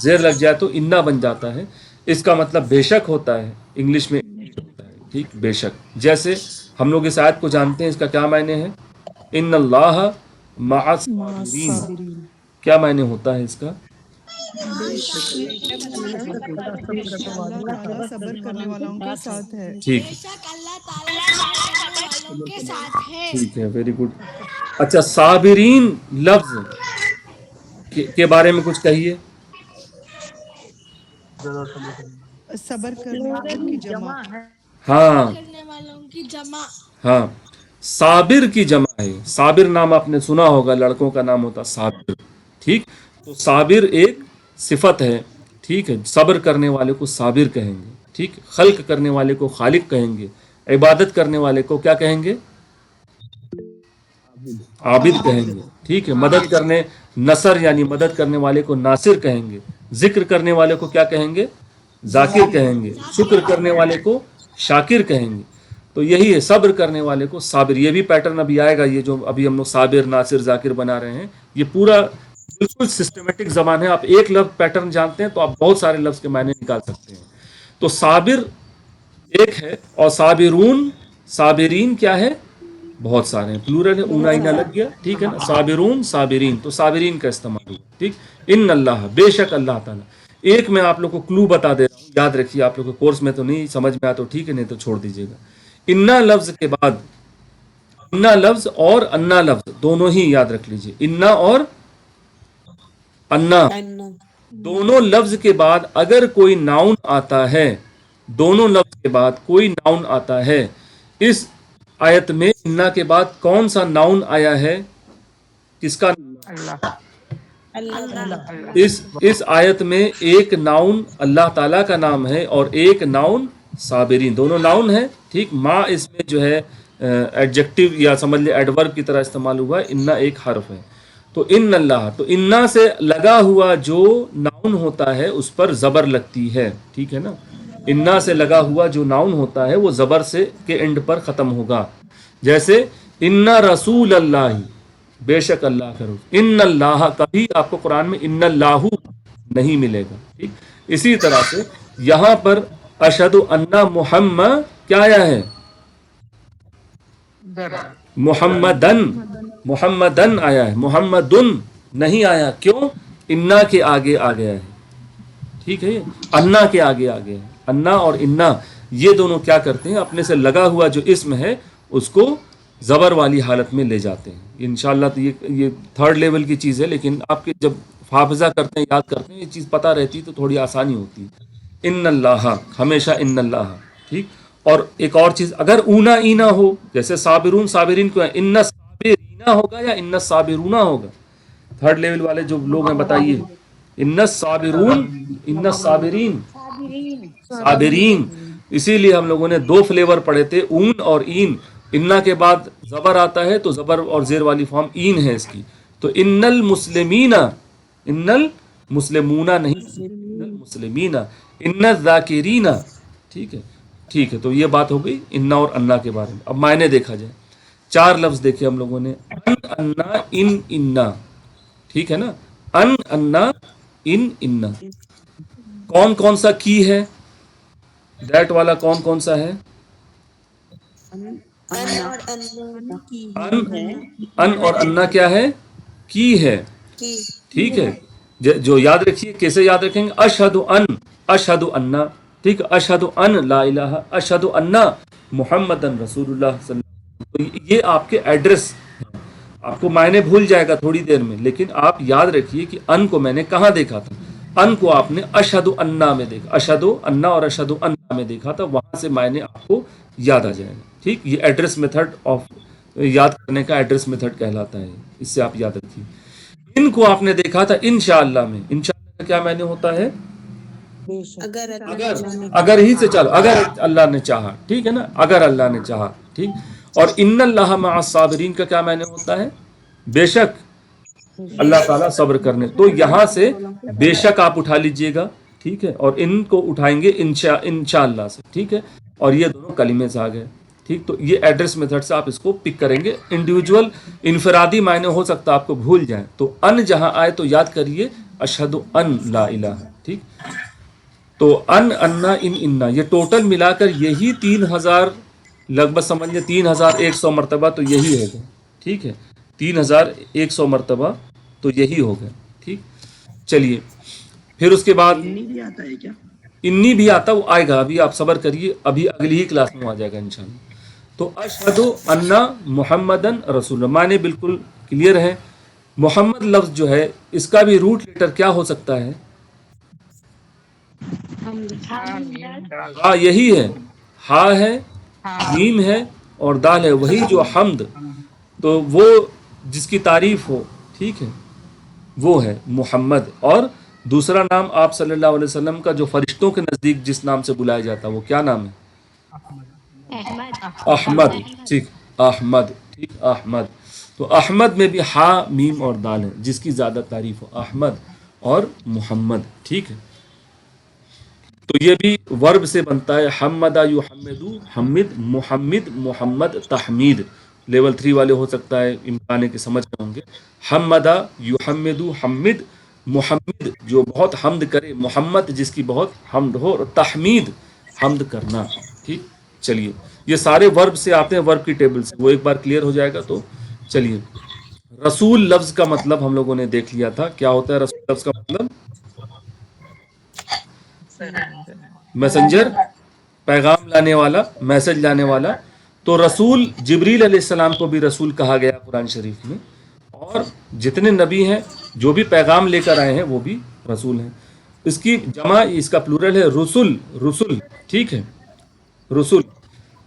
زیر لگ جائے تو انا بن جاتا ہے. اس کا مطلب بے شک ہوتا ہے. انگلش میں ہوتا ہے. ٹھیک. بے شک. جیسے ہم لوگ اس آیت کو جانتے ہیں اس کا کیا معنی ہے؟ ان اللہ مع الصابرین. کیا معنی ہوتا ہے اس کا؟ اللہ تعالیٰ صبر کرنے والوں کے ساتھ ہے. ٹھیک. ٹھیک ہے. Very good. اچھا صابرین لفظ کے بارے میں کچھ کہیے. صبر کرنے والوں کی جمع. ہاں ہاں. صابر کی جمع ہے. صابر نام آپ نے سنا ہوگا. لڑکوں کا نام ہوتا صابر. ٹھیک. تو صابر ایک صفت ہے. ٹھیک ہے. صبر کرنے والے کو صابر کہیں گے. ٹھیک. خلق کرنے والے کو خالق کہیں گے. عبادت کرنے والے کو کیا کہیں گے؟ عابد کہیں گے. ٹھیک ہے. مدد کرنے نصر یعنی مدد کرنے والے کو ناصر کہیں گے. ذکر کرنے والے کو کیا کہیں گے؟ ذاکر کہیں گے. شکر کرنے والے کو شاکر کہیں گے. تو یہی ہے صبر کرنے والے کو صابر. یہ بھی پیٹرن ابھی آئے گا. یہ جو ابھی ہم لوگ صابر ناصر ذاکر بنا رہے ہیں یہ پورا بالکل سسٹمیٹک زبان ہے. آپ ایک لفظ پیٹرن جانتے ہیں تو آپ بہت سارے لفظ کے معنی نکال سکتے ہیں. تو صابر ایک ہے اور صابرون صابرین کیا ہے؟ بہت سارے ہیں. پلورل ہے. اونا اینا لگ گیا. ٹھیک ہے نا. صابرون صابرین. تو صابرین کا استعمال ہوا. ٹھیک. ان اللہ بے شک اللہ تعالیٰ. ایک میں آپ لوگ کو کلو بتا دے رہا ہوں. یاد رکھیے. آپ لوگ کو کورس میں تو نہیں سمجھ میں آیا تو ٹھیک ہے نہیں تو چھوڑ دیجیے گا. انا لفظ کے بعد انا لفظ اور انا لفظ دونوں ہی یاد رکھ لیجیے. انا اور انا دونوں لفظ کے بعد اگر کوئی ناؤن آتا ہے. دونوں لفظ کے بعد کوئی ناؤن آتا ہے. اس آیت میں انا کے بعد کون سا ناؤن آیا ہے؟ کس کا؟ اس آیت میں ایک ناؤن اللہ تعالیٰ کا نام ہے اور ایک ناؤن صابرین. دونوں ناؤن ہیں. ٹھیک. ماں اس میں جو ہے ایڈجیکٹو یا سمجھ لے ایڈورب کی طرح استعمال ہوا ہے، انا ایک حرف ہے. تو ان اللہ، تو انا سے لگا ہوا جو ناؤن ہوتا ہے اس پر زبر لگتی ہے، ٹھیک ہے نا. انا سے لگا ہوا جو ناؤن ہوتا ہے وہ زبر سے کے اینڈ پر ختم ہوگا. جیسے ان رسول اللہ، بے شک اللہ کا رسول. ان اللہ، کبھی آپ کو قرآن میں ان اللہ نہیں ملے گا، ٹھیک. اسی طرح سے یہاں پر اشہد ان محمد کیا آیا ہے؟ محمدن، محمدن آیا ہے، محمدن نہیں آیا. کیوں؟ انا کے آگے آ گیا ہے، ٹھیک ہے. انا کے آگے آ گیا ہے. انا اور انا یہ دونوں کیا کرتے ہیں؟ اپنے سے لگا ہوا جو اسم ہے اس کو زبر والی حالت میں لے جاتے ہیں. انشاءاللہ تو یہ تھرڈ لیول کی چیز ہے، لیکن آپ کے جب حافظہ کرتے ہیں، یاد کرتے ہیں، یہ چیز پتہ رہتی تو تھوڑی آسانی ہوتی ہے. ان اللہ، ہمیشہ ان اللہ، ٹھیک. اور ایک اور چیز، اگر اونا اینا ہو، جیسے صابرون، صابرین کو ان صابرینا ہوگا یا ان صابرونا ہوگا؟ تھرڈ لیول والے جو لوگ ہیں بتائیے. ان صابرون، ان صابرین، صابرین. اسی لیے ہم لوگوں نے دو فلیور پڑھے تھے، اون اور این. انا کے بعد زبر آتا ہے تو زبر اور زیر والی فارم این ہے اس کی. تو ان المسلمین، ان المسلمون نہیں، ان المسلمین، ان الذاکرین، ٹھیک ہے. ٹھیک ہے، تو یہ بات ہو گئی انا اور انا کے بارے میں. اب معنی دیکھا جائے، چار لفظ دیکھے ہم لوگوں نے. ان انا ان انا، ٹھیک ہے نا. ان انا ان انا. کون کون سا کی ہے؟ دیٹ والا کون کون سا ہے؟ ان اور انا کیا ہے؟ کی ہے، ٹھیک ہے. جو یاد رکھیے، کیسے یاد رکھیں گے؟ اشہد ان، اشہد انا، ٹھیک ہے. اشہد ان لا الہ، اشہد انا محمد رسول اللہ صلی اللہ علیہ وسلم. یہ آپ کے ایڈریس ہیں. آپ کو معنی بھول جائے گا تھوڑی دیر میں، لیکن آپ یاد رکھیے کہ ان کو میں نے کہاں دیکھا تھا. ان کو آپ نے اشہد انا میں دیکھا، اشہد انا اور اشہد انا میں دیکھا تھا. وہاں سے معنی آپ کو یاد آ جائے گا، ٹھیک. یہ ایڈریس میتھڈ آف یاد کرنے کا ایڈریس میتھڈ کہلاتا ہے. اس سے آپ یاد رکھیے. ان کو آپ نے دیکھا تھا انشاءاللہ میں. انشاءاللہ کا کیا معنی ہوتا ہے؟ اگر ہی سے چلو، اگر اللہ نے چاہا، ٹھیک ہے نا. اگر اللہ نے چاہا، ٹھیک. اور ان اللہ مع الصابرین کا کیا معنی ہوتا ہے؟ بے شک اللہ تعالیٰ صبر کرنے. تو یہاں سے بے شک آپ اٹھا لیجئے گا، ٹھیک ہے. اور ان کو اٹھائیں گے انشاءاللہ سے، ٹھیک ہے. اور یہ دونوں کلمے سے آ گئے، ٹھیک. تو یہ ایڈریس میتھڈ سے آپ اس کو پک کریں گے. انڈیویجول انفرادی معنی ہو سکتا ہے آپ کو بھول جائیں، تو ان جہاں آئے تو یاد کریے اشہد ان لا الہ، ٹھیک. تو ان انا ان انا، یہ ٹوٹل ملا کر یہی 3000 لگ بھگ سمجھ لیں 3100 مرتبہ تو یہی ہوگا، ٹھیک ہے. 3100 مرتبہ تو یہی ہوگا، ٹھیک. چلیے پھر اس کے بعد انی بھی آتا ہے کیا؟ انی بھی آتا، وہ آئے گا. ابھی آپ صبر کریے، ابھی اگلی ہی کلاس میں آ جائے گا انشاءاللہ. تو اشہد انا محمدن رسول اللہ، معنی بالکل کلیئر ہے. محمد لفظ جو ہے اس کا بھی روٹ لیٹر کیا ہو سکتا ہے؟ ہاں یہی ہے، ہا ہے، میم ہے اور دال ہے. وہی جو حمد، تو وہ جس کی تعریف ہو، ٹھیک ہے، وہ ہے محمد. اور دوسرا نام آپ صلی اللہ علیہ وسلم کا جو فرشتوں کے نزدیک جس نام سے بلایا جاتا ہے وہ کیا نام ہے؟ احمد، ٹھیک. احمد، ٹھیک، احمد. تو احمد میں بھی ہا میم اور دال ہے، جس کی زیادہ تعریف ہو، احمد اور محمد، ٹھیک ہے. تو یہ بھی ورب سے بنتا ہے. حمدہ یحمدو، حمد، محمد، محمد، تحمید. لیول 3 والے ہو سکتا ہے امکان ہے کہ سمجھ گئے ہوں گے. حمدہ یحمدو، حمد، محمد جو بہت حمد کرے، محمد جس کی بہت حمد ہو، اور تحمید حمد کرنا، ٹھیک. چلیے یہ سارے ورب سے آتے ہیں، ورب کی ٹیبل سے، وہ ایک بار کلیئر ہو جائے گا. تو چلیے رسول لفظ کا مطلب ہم لوگوں نے دیکھ لیا تھا. کیا ہوتا ہے رسول لفظ کا مطلب؟ میسنجر، پیغام لانے والا، میسج لانے والا. تو رسول جبریل علیہ السلام کو بھی رسول کہا گیا قرآن شریف میں. اور جتنے نبی ہیں جو بھی پیغام لے کر آئے ہیں وہ بھی رسول ہیں. اس کی جمع، اس کا پلورل ہے رسل، رسل، ٹھیک ہے، رسل.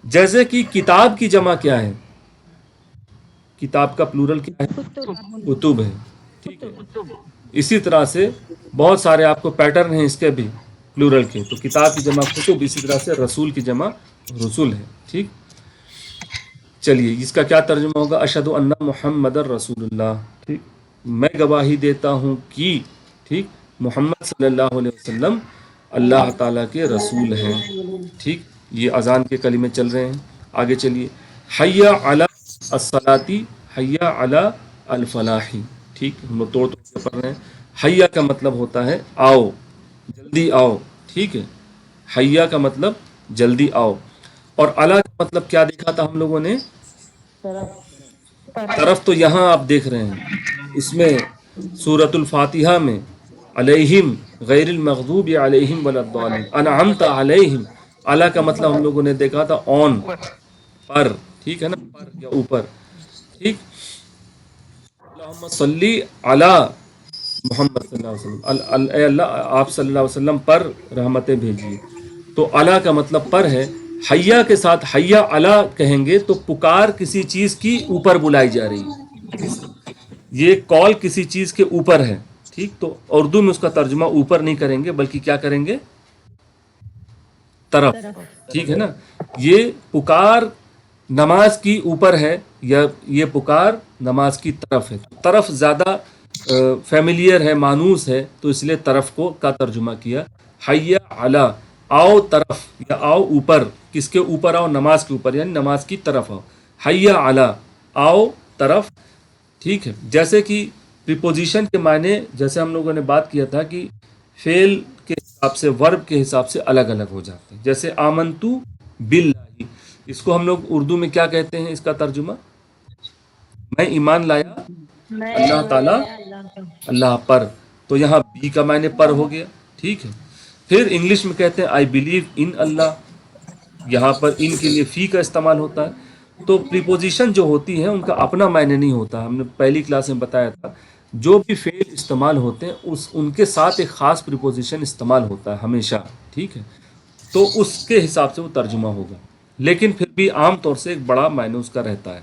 جیسے کہ کتاب کی جمع کیا ہے؟ کتاب کا پلورل کیا ہے؟ کتب ہے، ٹھیک ہے. اسی طرح سے بہت سارے آپ کو پیٹرن ہیں اس کے بھی پلورل کے. تو کتاب کی جمع کتب، اسی طرح سے رسول کی جمع رسول ہے، ٹھیک. چلیے اس کا کیا ترجمہ ہوگا؟ اشہد ان محمد رسول اللہ، ٹھیک، میں گواہی دیتا ہوں کہ، ٹھیک، محمد صلی اللہ علیہ وسلم اللہ تعالیٰ کے رسول ہیں، ٹھیک، یہ اذان کے کلمے چل رہے ہیں۔ آگے چلیے، حی علی الصلاۃ، حی علی الفلاح، ٹھیک، ہم لوگ توڑ کے پڑھ رہے ہیں۔ حیا کا مطلب ہوتا ہے آؤ، جلدی آؤ، ٹھیک ہے، حیا کا مطلب جلدی آؤ، اور علی کا مطلب کیا دیکھا تھا ہم لوگوں نے؟ طرف تو یہاں آپ دیکھ رہے ہیں اس میں سورۃ الفاتحہ میں علیہم غیر المغضوب علیہم ولا الضالین انعمت علیہم، اعلیٰ کا مطلب ہم لوگوں نے دیکھا تھا آن، پر، ٹھیک ہے نا، پر یا اوپر، ٹھیک۔ اللہم صلی علی محمد صلی اللہ علیہ وسلم، اے اللہ آپ صلی اللہ علیہ وسلم پر رحمتیں بھیجیے، تو علی کا مطلب پر ہے۔ حیا کے ساتھ حیا علی کہیں گے تو پکار کسی چیز کی اوپر بلائی جا رہی ہے، یہ کال کسی چیز کے اوپر ہے، ٹھیک، تو اردو میں اس کا ترجمہ اوپر نہیں کریں گے بلکہ کیا کریں گے؟ طرف، ٹھیک ہے نا، یہ پکار نماز کی اوپر ہے یا یہ پکار نماز کی طرف ہے، طرف زیادہ فیملیئر ہے، مانوس ہے، تو اس لیے طرف کو کا ترجمہ کیا حی علی، آؤ طرف یا آؤ اوپر، کس کے اوپر آؤ؟ نماز کے اوپر، یعنی نماز کی طرف آؤ، حی علی آؤ طرف، ٹھیک ہے۔ جیسے کہ پریپوزیشن کے معنی جیسے ہم لوگوں نے بات کیا تھا کہ فعل کے حساب سے، ورب کے حساب سے الگ الگ ہو جاتے ہیں، جیسے آمنتو باللہ، اس کو ہم لوگ اردو میں کیا کہتے ہیں؟ اس کا ترجمہ میں ایمان لایا اللہ تعالیٰ، اللہ پر، تو یہاں بی کا معنی پر ہو گیا، ٹھیک ہے۔ پھر انگلش میں کہتے ہیں آئی بلیو ان اللہ، یہاں پر ان کے لیے فی کا استعمال ہوتا ہے۔ تو پریپوزیشن جو ہوتی ہیں ان کا اپنا معنی نہیں ہوتا، ہم نے پہلی کلاس میں بتایا تھا، جو بھی فعل استعمال ہوتے ہیں ان کے ساتھ ایک خاص پریپوزیشن استعمال ہوتا ہے ہمیشہ، ٹھیک ہے، تو اس کے حساب سے وہ ترجمہ ہوگا، لیکن پھر بھی عام طور سے ایک بڑا معنی اس کا رہتا ہے۔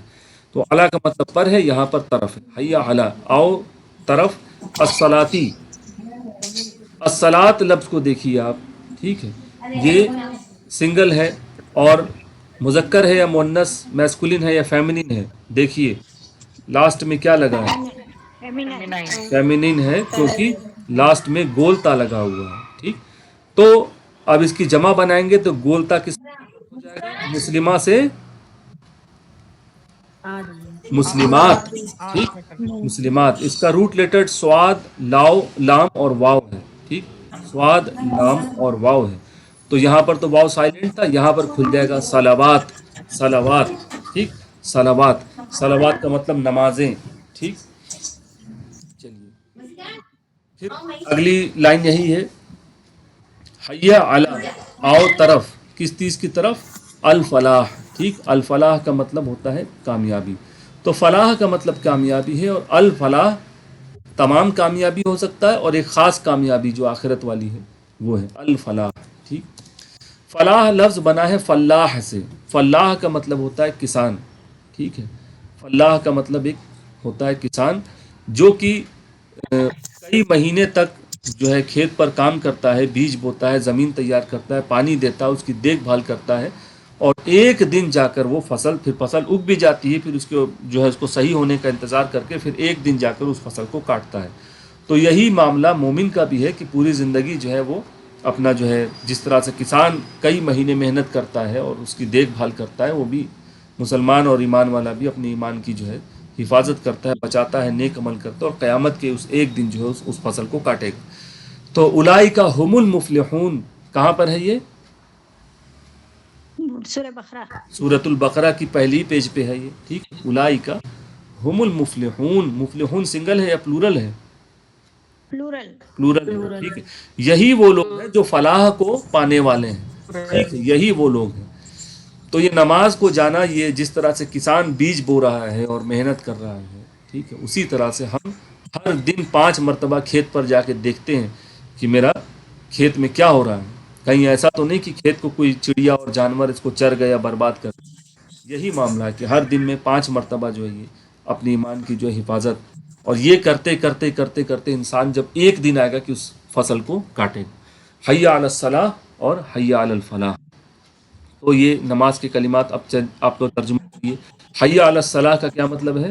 تو علی کا مطلب پر ہے، یہاں پر طرف ہے، حی علی آؤ طرف، الصلاتی، الصلاۃ لفظ کو دیکھیے آپ، ٹھیک ہے، یہ سنگل ہے اور مذکر ہے یا مؤنث، میسکولن ہے یا فیمنن ہے؟ دیکھیے لاسٹ میں کیا لگا ہے؟ فیمنن ہے، کیونکہ لاسٹ میں گولتا لگا ہوا ہے، ٹھیک۔ تو اب اس کی جمع بنائیں گے تو گولتا کس ہو جائے گا؟ مسلمہ سے مسلمات، ٹھیک، مسلمات، اس کا روٹ لیٹر سواد، لاؤ، لام اور واو ہے، ٹھیک، سواد، لام اور واو ہے، تو یہاں پر تو واو سائلنٹ تھا، یہاں پر کھل جائے گا صلوات، صلوات، ٹھیک، صلوات، صلوات کا مطلب نمازیں، ٹھیک۔ چلیے پھر اگلی لائن یہی ہے، حی علی آؤ طرف، کس چیز کی طرف؟ الفلاح، ٹھیک، الفلاح کا مطلب ہوتا ہے کامیابی، تو فلاح کا مطلب کامیابی ہے، اور الفلاح تمام کامیابی ہو سکتا ہے اور ایک خاص کامیابی جو آخرت والی ہے وہ ہے الفلاح، ٹھیک۔ فلاح لفظ بنا ہے فلاح سے، فلاح کا مطلب ہوتا ہے کسان، ٹھیک ہے، فلاح کا مطلب ایک ہوتا ہے کسان جو کہ کئی مہینے تک جو ہے کھیت پر کام کرتا ہے، بیج بوتا ہے، زمین تیار کرتا ہے، پانی دیتا ہے، اس کی دیکھ بھال کرتا ہے، اور ایک دن جا کر وہ فصل، پھر فصل اگ بھی جاتی ہے، پھر اس کو جو ہے اس کو صحیح ہونے کا انتظار کر کے پھر ایک دن جا کر اس فصل کو کاٹتا ہے۔ تو یہی معاملہ مومن کا بھی ہے کہ پوری زندگی جو ہے وہ اپنا جو ہے جس طرح سے کسان کئی مہینے محنت کرتا ہے اور اس کی دیکھ بھال کرتا ہے، وہ بھی مسلمان اور ایمان والا بھی اپنے ایمان کی جو ہے حفاظت کرتا ہے، بچاتا ہے، نیک عمل کرتا ہے، اور قیامت کے اس ایک دن جو ہے اس فصل کو کاٹے گا۔ تو اولئک هم المفلحون کہاں پر ہے یہ؟ سورہ بقرہ، سورۃ البقرہ کی پہلی پیج پہ ہے یہ، ٹھیک، اولئک هم المفلحون، مفلحون سنگل ہے یا پلورل ہے؟ پلورل، پلورل ہے، ٹھیک ہے، یہی وہ لوگ ہیں جو فلاح کو پانے والے ہیں، ٹھیک ہے، یہی وہ لوگ ہیں۔ تو یہ نماز کو جانا، یہ جس طرح سے کسان بیج بو رہا ہے اور محنت کر رہا ہے، ٹھیک ہے، اسی طرح سے ہم ہر دن 5 مرتبہ کھیت پر جا کے دیکھتے ہیں کہ میرا کھیت میں کیا ہو رہا ہے، کہیں ایسا تو نہیں کہ کھیت کو کوئی چڑیا اور جانور اس کو چر گیا، برباد کر گیا۔ یہی معاملہ ہے کہ ہر دن میں 5 مرتبہ جو ہے یہ اپنی ایمان کی جو ہے حفاظت، اور یہ کرتے کرتے کرتے کرتے انسان جب ایک دن آئے گا کہ اس فصل کو کاٹے گا۔ حی علی الصلاح اور حی علی الفلاح، تو یہ نماز کے کلمات اب آپ لوگ ترجمہ کیے۔ حی علی الصلاح کا کیا مطلب ہے؟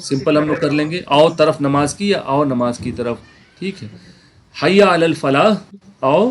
سمپل ہم لوگ کر لیں گے، آؤ طرف نماز کی یا آؤ نماز کی طرف. ٹھیک ہے. حی علی الفلاح، آؤ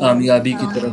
کامیابی کی طرف.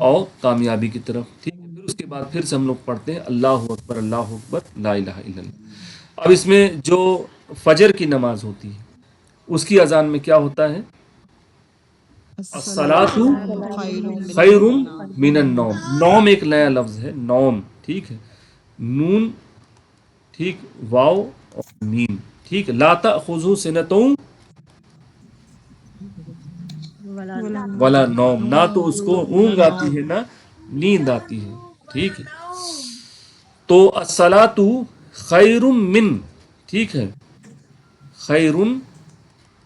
آؤ کامیابی کی طرف. ٹھیک ہے. پھر اس کے بعد پھر سے ہم لوگ پڑھتے ہیں اللہ اکبر اللہ اکبر لا الہ الا اللہ. اب اس میں جو فجر کی نماز ہوتی ہے اس کی اذان میں کیا ہوتا ہے؟ الصلاۃ خیر خیر من النوم. نوم ایک نیا لفظ ہے، نوم. ٹھیک ہے. نون، ٹھیک، واو اور میم. ٹھیک ہے. لا تأخذہ سنتوں ولا نوم، نہ تو اس کو اونگ آتی ہے نہ نیند آتی ہے. ٹھیک ہے. تو الصلاۃ خیر من، ٹھیک ہے، خیر،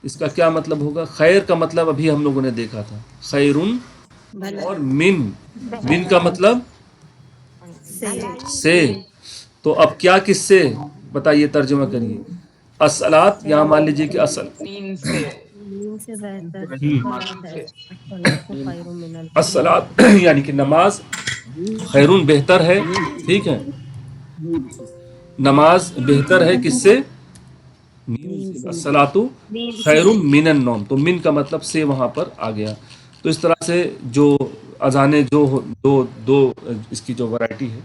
اس کا کیا مطلب ہوگا؟ خیر کا مطلب ابھی ہم لوگوں نے دیکھا تھا، خیر. اور من کا مطلب سے. تو اب کیا کس سے بتائیے، ترجمہ کریے. الصلاۃ، یہاں مان لیجیے کہ الصلاۃ یعنی کہ نماز خیرون بہتر ہے. ٹھیک ہے. نماز بہتر ہے کس سے؟ نیند سے. الصلاۃ خیر من النوم. تو من کا مطلب سے وہاں پر آ گیا. تو اس طرح سے جو اذانیں دو اس کی جو ورائٹی ہے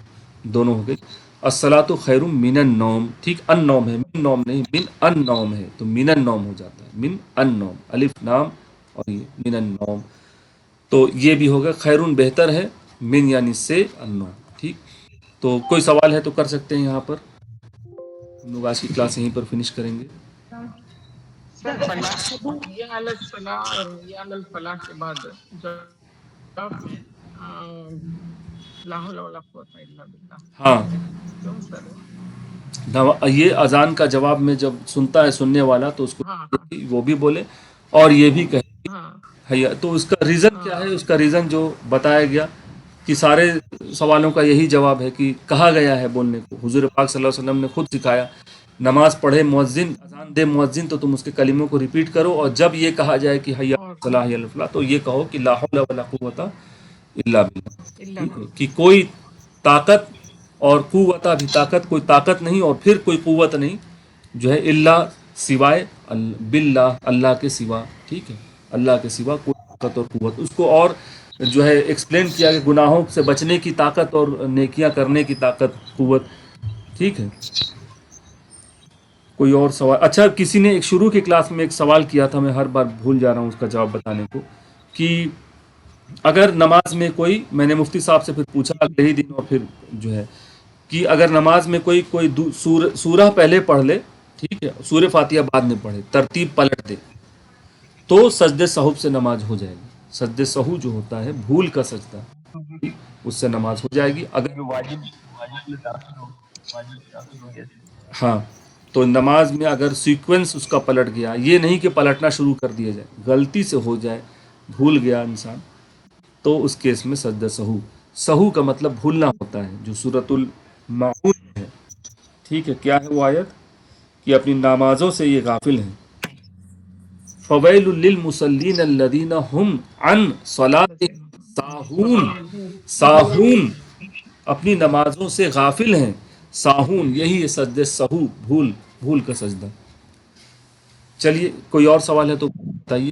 دونوں ہو گئی. الصلاۃ خیر من النوم. ٹھیک، ان نوم ہے، من نوم نہیں، من ان نوم ہے تو من النوم ہو جاتا ہے. من ان نوم، الف نام اور یہ من النوم. تو یہ بھی ہوگا خیرون بہتر ہے، من یعنی سے، النوم. ٹھیک. تو کوئی سوال ہے تو کر سکتے ہیں یہاں پر. ہم لوگ آج کی کلاس یہیں پر فنش کریں گے. سر فلاح، یہ علی الصلاح اور یہ علی الفلاح کے بعد جب لا حول ولا قوت الا باللہ، ہاں، کیوں سر؟ یہ اذان کا جواب میں جب سنتا ہے سننے والا تو اس کو ہاں وہ بھی بولے اور یہ بھی کہے ہاں حیا. تو اس کا ریزن کیا ہے؟ اس کا ریزن جو بتایا گیا کہ سارے سوالوں کا یہی جواب ہے کہ کہا گیا ہے بولنے کو. حضور پاک صلی اللہ علیہ وسلم نے خود سکھایا، نماز پڑھے مؤذن، اذان دے مؤذن تو تم اس کے کلموں کو ریپیٹ کرو، اور جب یہ کہا جائے کہ حیا اور صلاح حی الفلاح تو یہ کہو کہ لا حول ولا قوت الا باللہ. اللہ ٹھیک ہے. کہ کوئی طاقت اور قوت، بھی طاقت، کوئی طاقت نہیں اور پھر کوئی قوت نہیں جو ہے اللہ سوائے باللہ، اللہ کے سوا. ٹھیک ہے. اللہ کے سوا کوئی طاقت اور قوت. اس کو اور جو ہے ایکسپلین کیا کہ گناہوں سے بچنے کی طاقت اور نیکیاں کرنے کی طاقت، قوت. ٹھیک ہے. کوئی اور سوال؟ اچھا، کسی نے ایک شروع کی کلاس میں ایک سوال کیا تھا، میں ہر بار بھول جا رہا ہوں اس کا جواب بتانے کو، کہ اگر نماز میں کوئی، میں نے مفتی صاحب سے پھر پوچھا اگلے ہی دن، اور پھر جو ہے کہ اگر نماز میں کوئی سورہ پہلے پڑھ لے، ٹھیک ہے، سورہ فاتحہ بعد میں پڑھے، ترتیب پلٹ دے، تو سجدے سہو سے نماز ہو جائے گی. سجدے سہو جو ہوتا ہے بھول کا سجدہ، اس سے نماز ہو جائے گی. اگر ہاں، تو نماز میں اگر سیکوینس اس کا پلٹ گیا، یہ نہیں کہ پلٹنا شروع کر دیا جائے، غلطی سے ہو جائے، بھول گیا انسان، تو اس کیس میں سجدہ سہو. سہو کا مطلب بھولنا ہوتا ہے، جو سورۃ المعون ہے. ٹھیک ہے. کیا ہے وہ آیت؟ کہ اپنی نمازوں سے یہ غافل ہیں. فویل للمصلین الذین هم عن صلاتهم ساہون. ساہون، اپنی نمازوں سے غافل ہیں. ساہون یہی ہے سجدے سہو، بھول کا سجدہ. چلیے، کوئی اور سوال ہے تو بتائیے.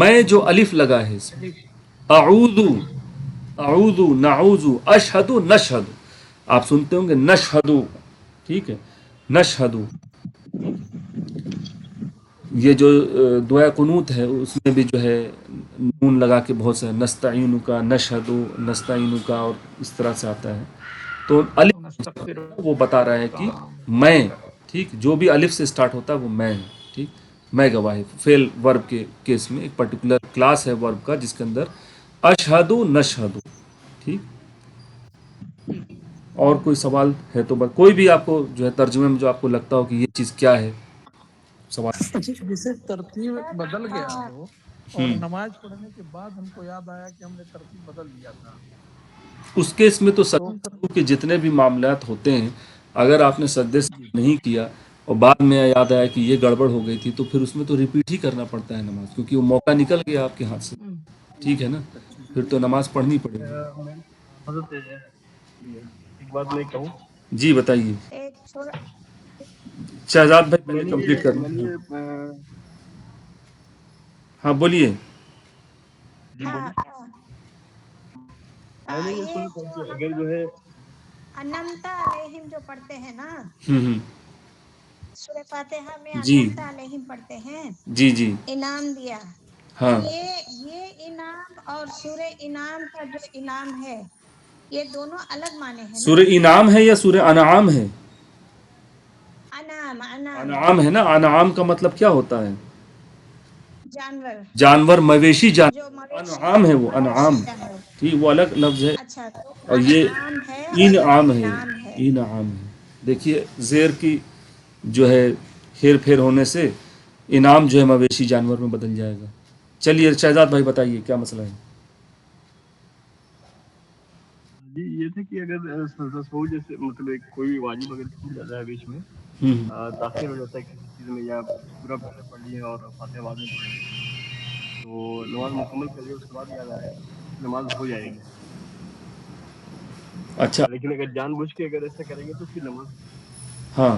میں جو الف لگا ہے اس میں، اعوذ، اعوذ، نعوذ، اشہد، نشہد. آپ سنتے ہوں گے نشہد. ٹھیک ہے. نشہد، یہ جو دعا قنوت ہے اس میں بھی جو ہے نون لگا کے بہت سے نستعین کا، نشہد، نستعین کا، اور اس طرح سے آتا ہے. تو الف وہ بتا رہا ہے کہ میں، ٹھیک، جو بھی الف سے سٹارٹ ہوتا ہے وہ میں ہے. ٹھیک. میں گواہی، فعل ورب کے کیس میں ایک پرٹیکولر کلاس ہے ورب کا جس کے اندر اشہد، نشہد. ٹھیک. اور کوئی سوال ہے تو کوئی بھی آپ کو جو ہے ترجمے میں جو آپ کو لگتا ہو کہ یہ چیز کیا ہے، سوال. جسے ترتیب بدل گیا ہو اور نماز پڑھنے کے بعد ہم کو یاد آیا کہ ہم نے ترتیب بدل دیا تھا، اس کیس میں تو سجدہ کے جتنے بھی معاملات ہوتے ہیں اگر آپ نے سجدے سے نہیں کیا اور بعد میں یاد آیا کہ یہ گڑبڑ ہو گئی تھی تو پھر اس میں تو ریپیٹ ہی کرنا پڑتا ہے نماز، کیونکہ وہ موقع نکل گیا آپ کے ہاتھ سے، ٹھیک ہے نا، پھر تو نماز پڑھنی پڑے گی۔ حضرت ایک بات میں کہوں، جی بتائیے ایک چھوڑا شہزاد بھائی، میں پہلے نے کمپلیٹ یہ کرنا میں نے ہے۔ یہ ہاں بولیے۔ جی ہاں بولیے، میں نے یہ یہ سنا تھا جو کہ ہم اگر جو لوگ ہے انمتا علیہم جو پڑھتے ہیں نا، ہوں سورہ فاتحہ میں جی انمتا علیہم پڑھتے ہیں، جی جی انعام دیا، ہاں، یہ انعام اور سورہ انعام کا جو انعام ہے، یہ دونوں الگ معنی ہیں نا؟ سورہ انعام ہے یا سورہ انعام ہے؟ انعام انعام انعام ہے نا، انعام کا مطلب کیا ہوتا ہے؟ جانور، جانور، مویشی جو جانور، مویشی انعام ہے وہ، مویشی انعام، جانور۔ ٹھیک، وہ الگ لفظ ہے، اچھا، تو اور یہ انعام ہے اور یہ انعام ہے، انعام ہے۔ انعام ہے۔ دیکھیے زیر کی جو ہے ہیر پھیر ہونے سے انعام جو ہے مویشی جانور میں بدل جائے گا۔ چلیے شہزاد بھائی بتائیے کیا مسئلہ ہے؟ جی یہ تھا کہ اگر سہو جیسے مطلب ایک کوئی بھی واجب اگر چھوٹ جاتا ہے بیچ میں، ہوں تاخیر ہو جاتا ہے کسی چیز میں، یا سورہ پہلے پڑھ لی ہے اور فاتحہ بعد میں پڑھ لی، تو نماز مکمل کر لیا، اس کے بعد یاد آیا تو نماز ہو جائے گی، اچھا، لیکن اگر جان بوجھ کے اگر ایسا کریں گے تو پھر نماز ہاں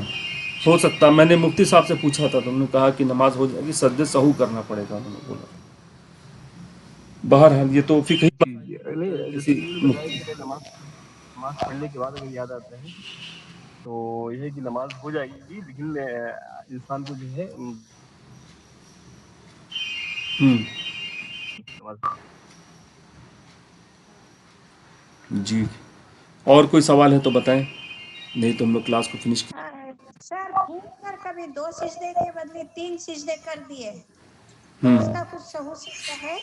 ہو سکتا، میں نے مفتی صاحب سے پوچھا تھا تو انہوں نے کہا کہ نماز ہو جائے گی، سجدے سہو کرنا پڑے گا، انہوں نے بولا۔ بہرحال یہ تو فقہی بات جی جی ہوتا ہے، نہیں، جیسے کسی کہ یہ بتایا کہ اگر نماز پڑھنے کے بعد اگر یاد آتا ہے تو یہ ہے کہ نماز ہو جائے گی، لیکن انسان کو جو ہے ہوں نماز جی، اور کوئی سوال ہے تو بتائیں، نہیں تو ہم لوگ کلاس کو فنش آ، سر بھول کر کبھی 2 سجدے کے بدلے 3 سجدے کر دیے تو اس کا کچھ سہو سجدہ ہے؟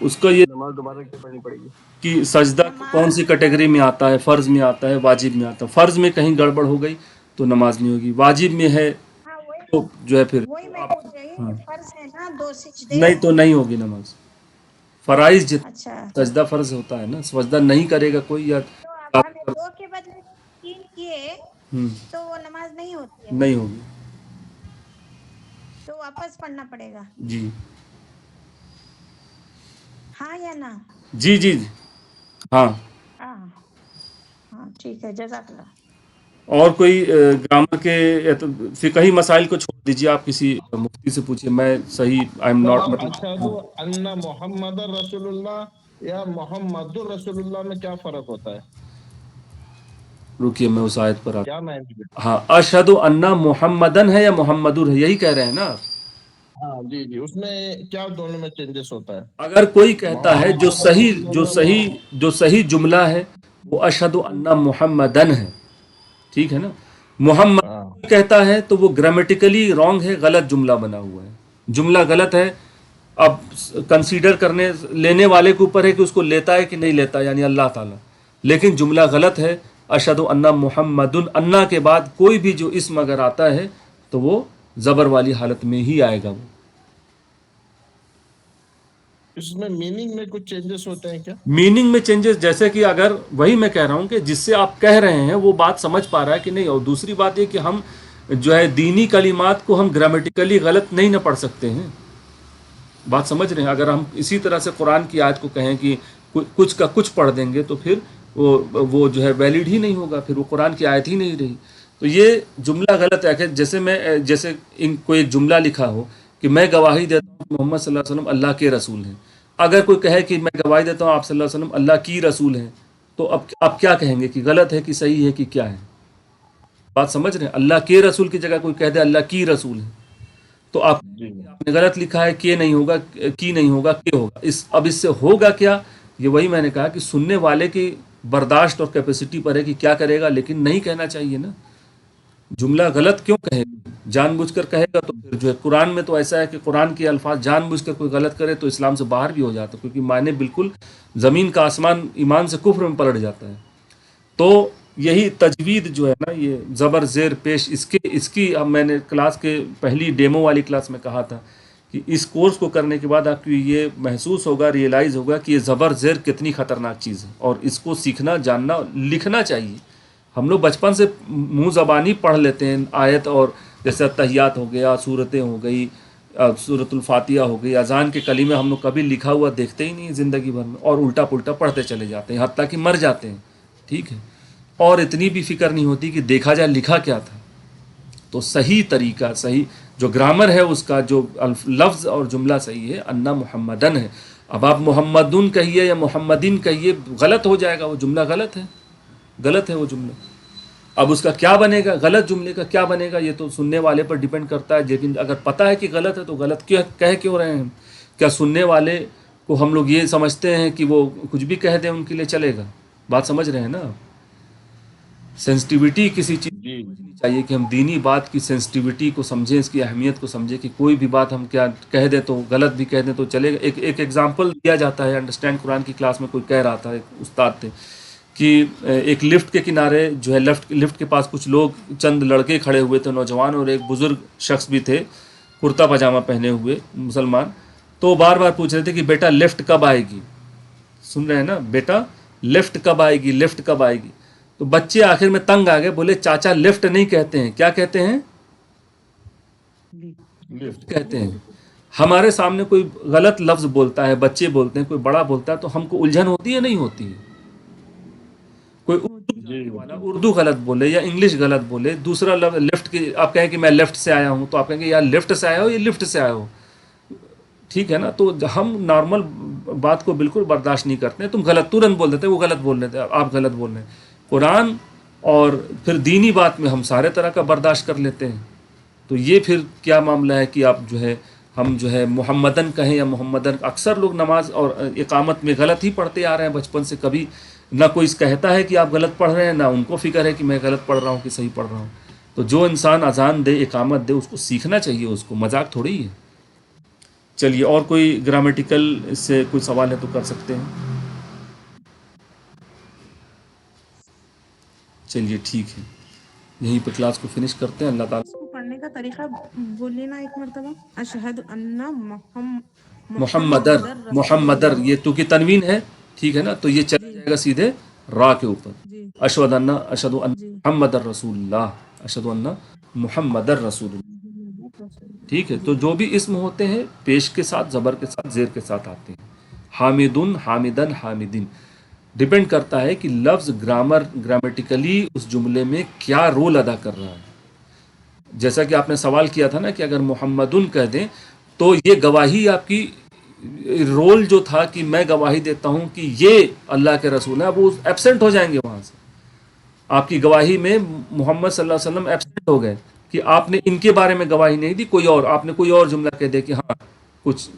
اس کا یہ نماز دوبارہ پڑھنی پڑے گی۔ کہ سجدہ کون نماز سی کیٹیگری میں آتا ہے، فرض میں آتا ہے، واجب میں آتا ہے، فرض میں کہیں گڑبڑ ہو گئی تو نماز نہیں ہوگی، واجب میں ہے ہاں تو جو ہے پھر وہی میں آپ، پوچھ رہی ہاں کہ فرض ہے نا 2 سجدے؟ نہیں تو نہیں ہوگی نماز، فرائض اچھا، جتنا سجدہ فرض ہوتا ہے نا، سجدہ نہیں کرے گا کوئی یا تو اب ہمیں 2 کے بدلے 3 کیے ہوں تو وہ نماز نہیں ہوتی ہے، نہیں ہوگی، تو واپس پڑھنا پڑے گا، جی ہاں یا نہ؟ جی جی جی، ہاں۔ ہاں ہاں ٹھیک ہے، جزاک اللہ۔ اور کوئی گرامر کے فقہی مسائل کو چھوڑ دیجیے، آپ کسی مفتی سے پوچھیے، میں صحیح آئی ایم تو ناٹ، اب اشہد مطلب ان محمد رسول اللہ یا محمد رسول اللہ میں کیا فرق ہوتا ہے؟ رکیے میں اس آیت پر کیا آتا معنی ہے؟ ہوں۔ ہاں، اشہد ان محمدن ہے یا محمدر ہے، یہی کہہ رہے ہیں نا آپ؟ ہاں جی جی، اس میں کیا دونوں میں چینجز ہوتا ہے؟ اگر کوئی کہتا ہے جو محمد صحیح رسول جو اللہ، صحیح جو صحیح جملہ ہے وہ اشہد ان محمدن ہے، ٹھیک ہے نا، ہاں محمد کہتا ہے تو وہ گرامیٹیکلی رانگ ہے، غلط جملہ بنا ہوا ہے، جملہ غلط ہے۔ اب کنسیڈر کرنے لینے والے کے اوپر ہے کہ اس کو لیتا ہے کہ نہیں لیتا، یعنی اللہ تعالیٰ، لیکن جملہ غلط ہے۔ اشہد ان محمد، انا کے بعد کوئی بھی جو اسم اگر آتا ہے تو وہ زبر والی حالت میں ہی آئے گا وہ۔ اس میں میننگ میں کچھ چینجز ہوتے ہیں کیا؟ میننگ میں چینجز، جیسے کہ اگر وہی میں کہہ رہا ہوں کہ جس سے آپ کہہ رہے ہیں وہ بات سمجھ پا رہا ہے کہ نہیں، اور دوسری بات یہ کہ ہم جو ہے دینی کلمات کو ہم گرامیٹیکلی غلط نہیں نہ پڑھ سکتے ہیں، بات سمجھ رہے ہیں؟ اگر ہم اسی طرح سے قرآن کی آیت کو کہیں کہ کچھ کا کچھ پڑھ دیں گے تو پھر وہ جو ہے ویلڈ ہی نہیں ہوگا، پھر وہ قرآن کی آیت ہی نہیں رہی۔ تو یہ جملہ غلط ہے کہ جیسے کوئی ایک جملہ لکھا ہو کہ میں گواہی دیتا ہوں کہ محمد صلی اللہ علیہ وسلم اللہ کے رسول ہیں، اگر کوئی کہے کہ میں گواہی دیتا ہوں آپ صلی اللہ علیہ وسلم اللہ کی رسول ہیں، تو اب کیا کہیں گے کہ غلط ہے کہ صحیح ہے کہ کیا ہے؟ بات سمجھ رہے ہیں؟ اللہ کے رسول کی جگہ کوئی کہہ دے اللہ کی رسول ہے تو آپ جی نے غلط لکھا ہے، کہ نہیں ہوگا، کی نہیں ہوگا، کہ ہوگا۔ اب اس سے ہوگا کیا؟ یہ وہی میں نے کہا کہ سننے والے کی برداشت اور کیپیسٹی پر ہے کہ کیا کرے گا، لیکن نہیں کہنا چاہیے نا، جملہ غلط کیوں کہے گا؟ جان بوجھ کر کہے گا تو پھر جو ہے قرآن میں تو ایسا ہے کہ قرآن کے الفاظ جان بوجھ کر کوئی غلط کرے تو اسلام سے باہر بھی ہو جاتا ہے، کیونکہ معنی بالکل زمین کا آسمان ایمان سے کفر میں پلٹ جاتا ہے۔ تو یہی تجوید جو ہے نا، یہ زبر زیر پیش، اس کی اب میں نے کلاس کے پہلی ڈیمو والی کلاس میں کہا تھا کہ اس کورس کو کرنے کے بعد آپ کو یہ محسوس ہوگا، ریئلائز ہوگا کہ یہ زبر زیر کتنی خطرناک چیز ہے، اور اس کو سیکھنا، جاننا، لکھنا چاہیے، ہم لوگ بچپن سے منہ زبانی پڑھ لیتے ہیں آیت، اور جیسے تحیات ہو گیا، صورتیں ہو گئی، سورۃ الفاتحہ ہو گئی، اذان کے کلمے ہم لوگ کبھی لکھا ہوا دیکھتے ہی نہیں زندگی بھر میں، اور الٹا پلٹا پڑھتے چلے جاتے ہیں حتیٰ کہ مر جاتے ہیں. ٹھیک ہے، اور اتنی بھی فکر نہیں ہوتی کہ دیکھا جائے لکھا کیا تھا. تو صحیح طریقہ، صحیح جو گرامر ہے اس کا، جو لفظ اور جملہ صحیح ہے انا محمدن ہے. اب آپ محمدن کہیے یا محمدین کہیے، غلط ہو جائے گا، وہ جملہ غلط ہے، غلط ہے وہ جملہ. اب اس کا کیا بنے گا، غلط جملے کا کیا بنے گا، یہ تو سننے والے پر ڈیپینڈ کرتا ہے. لیکن اگر پتہ ہے کہ غلط ہے تو غلط کہہ کیوں رہے ہیں؟ کیا سننے والے کو ہم لوگ یہ سمجھتے ہیں کہ وہ کچھ بھی کہہ دیں ان کے لیے چلے گا؟ بات سمجھ رہے ہیں نا؟ سینسٹیوٹی کسی چیز کی سمجھنی چاہیے کہ ہم دینی بات کی سینسٹیوٹی کو سمجھیں، اس کی اہمیت کو سمجھیں کہ کوئی بھی بات ہم کیا کہہ دیں تو غلط بھی کہہ دیں تو چلے گا. ایک ایگزامپل دیا جاتا ہے، انڈرسٹینڈ قرآن کی کلاس میں کوئی کہہ رہا تھا، ایک استاد تھے، کہ ایک لفٹ کے کنارے جو ہے لفٹ کے پاس کچھ لوگ، چند لڑکے کھڑے ہوئے تھے نوجوان، اور ایک بزرگ شخص بھی تھے کرتا پاجامہ پہنے ہوئے مسلمان. تو بار بار پوچھ رہے تھے کہ بیٹا لفٹ کب آئے گی، سن رہے ہیں نا، بیٹا لفٹ کب آئے گی، لفٹ کب آئے گی. تو بچے آخر میں تنگ آ گئے، بولے چاچا لیفٹ نہیں کہتے ہیں، کیا کہتے ہیں؟ لیفٹ کہتے ہیں. ہمارے سامنے کوئی غلط لفظ بولتا ہے، بچے بولتے ہیں، کوئی بڑا بولتا ہے، تو ہم کو الجھن ہوتی ہے نہیں ہوتی ہے؟ کوئی اردو والا اردو غلط بولے یا انگلش غلط بولے، دوسرا لفظ لیفٹ کی، آپ کہیں کہ میں لیفٹ سے آیا ہوں، تو آپ کہیں گے یار لیفٹ سے آیا ہو یا لفٹ سے آیا ہو. ٹھیک ہے نا؟ تو ہم نارمل بات کو بالکل برداشت نہیں کرتے ہیں. تم غلط تورنت بول دیتے، وہ غلط بول رہے تھے، آپ غلط بول رہے ہیں. قرآن اور پھر دینی بات میں ہم سارے طرح کا برداشت کر لیتے ہیں. تو یہ پھر کیا معاملہ ہے کہ آپ جو ہے، ہم جو ہے محمدن کہیں یا محمدن. اکثر لوگ نماز اور اقامت میں غلط ہی پڑھتے آ رہے ہیں بچپن سے. کبھی نہ کوئی کہتا ہے کہ آپ غلط پڑھ رہے ہیں، نہ ان کو فکر ہے کہ میں غلط پڑھ رہا ہوں کہ صحیح پڑھ رہا ہوں. تو جو انسان اذان دے، اقامت دے، اس کو سیکھنا چاہیے، اس کو مذاق تھوڑی ہے. چلیے، اور کوئی گرامیٹیکل اس سے کوئی سوال ہے تو کر سکتے ہیں. چلیے ٹھیک ہے، یہیں پہ کلاس کو فنش کرتے ہیں. اللہ تعالیٰ اس کو پڑھنے کا طریقہ بولیے نا ایک مرتبہ. اشہد ان محمدر، رسول محمدر، اللہ. یہ تو کہ تنوین ہے، ٹھیک ہے نا، تو یہ چلا جی جائے گا سیدھے را کے اوپر. جی اشہد ان جی. محمد رسول اللہ، اشہد ان محمد رسول اللہ. ٹھیک ہے، تو جو بھی اسم ہوتے ہیں پیش کے ساتھ، زبر کے ساتھ، زیر کے ساتھ آتے ہیں. حامدن، حامدن، حامدین. ڈپینڈ کرتا ہے کہ لفظ گرامیٹیکلی اس جملے میں کیا رول ادا کر رہا ہے. جیسا کہ آپ نے سوال کیا تھا نا کہ اگر محمدن کہہ دیں تو یہ گواہی آپ کی رول جو تھا کہ میں گواہی دیتا ہوں کہ یہ اللہ کے رسول ہیں، اب وہ ایبسنٹ ہو جائیں گے وہاں سے. آپ کی گواہی میں محمد صلی اللہ علیہ وسلم ایبسنٹ ہو گئے کہ آپ نے ان کے بارے میں گواہی نہیں دی، کوئی اور، آپ نے کوئی اور جملہ کہہ دے کہ ہاں کچھ،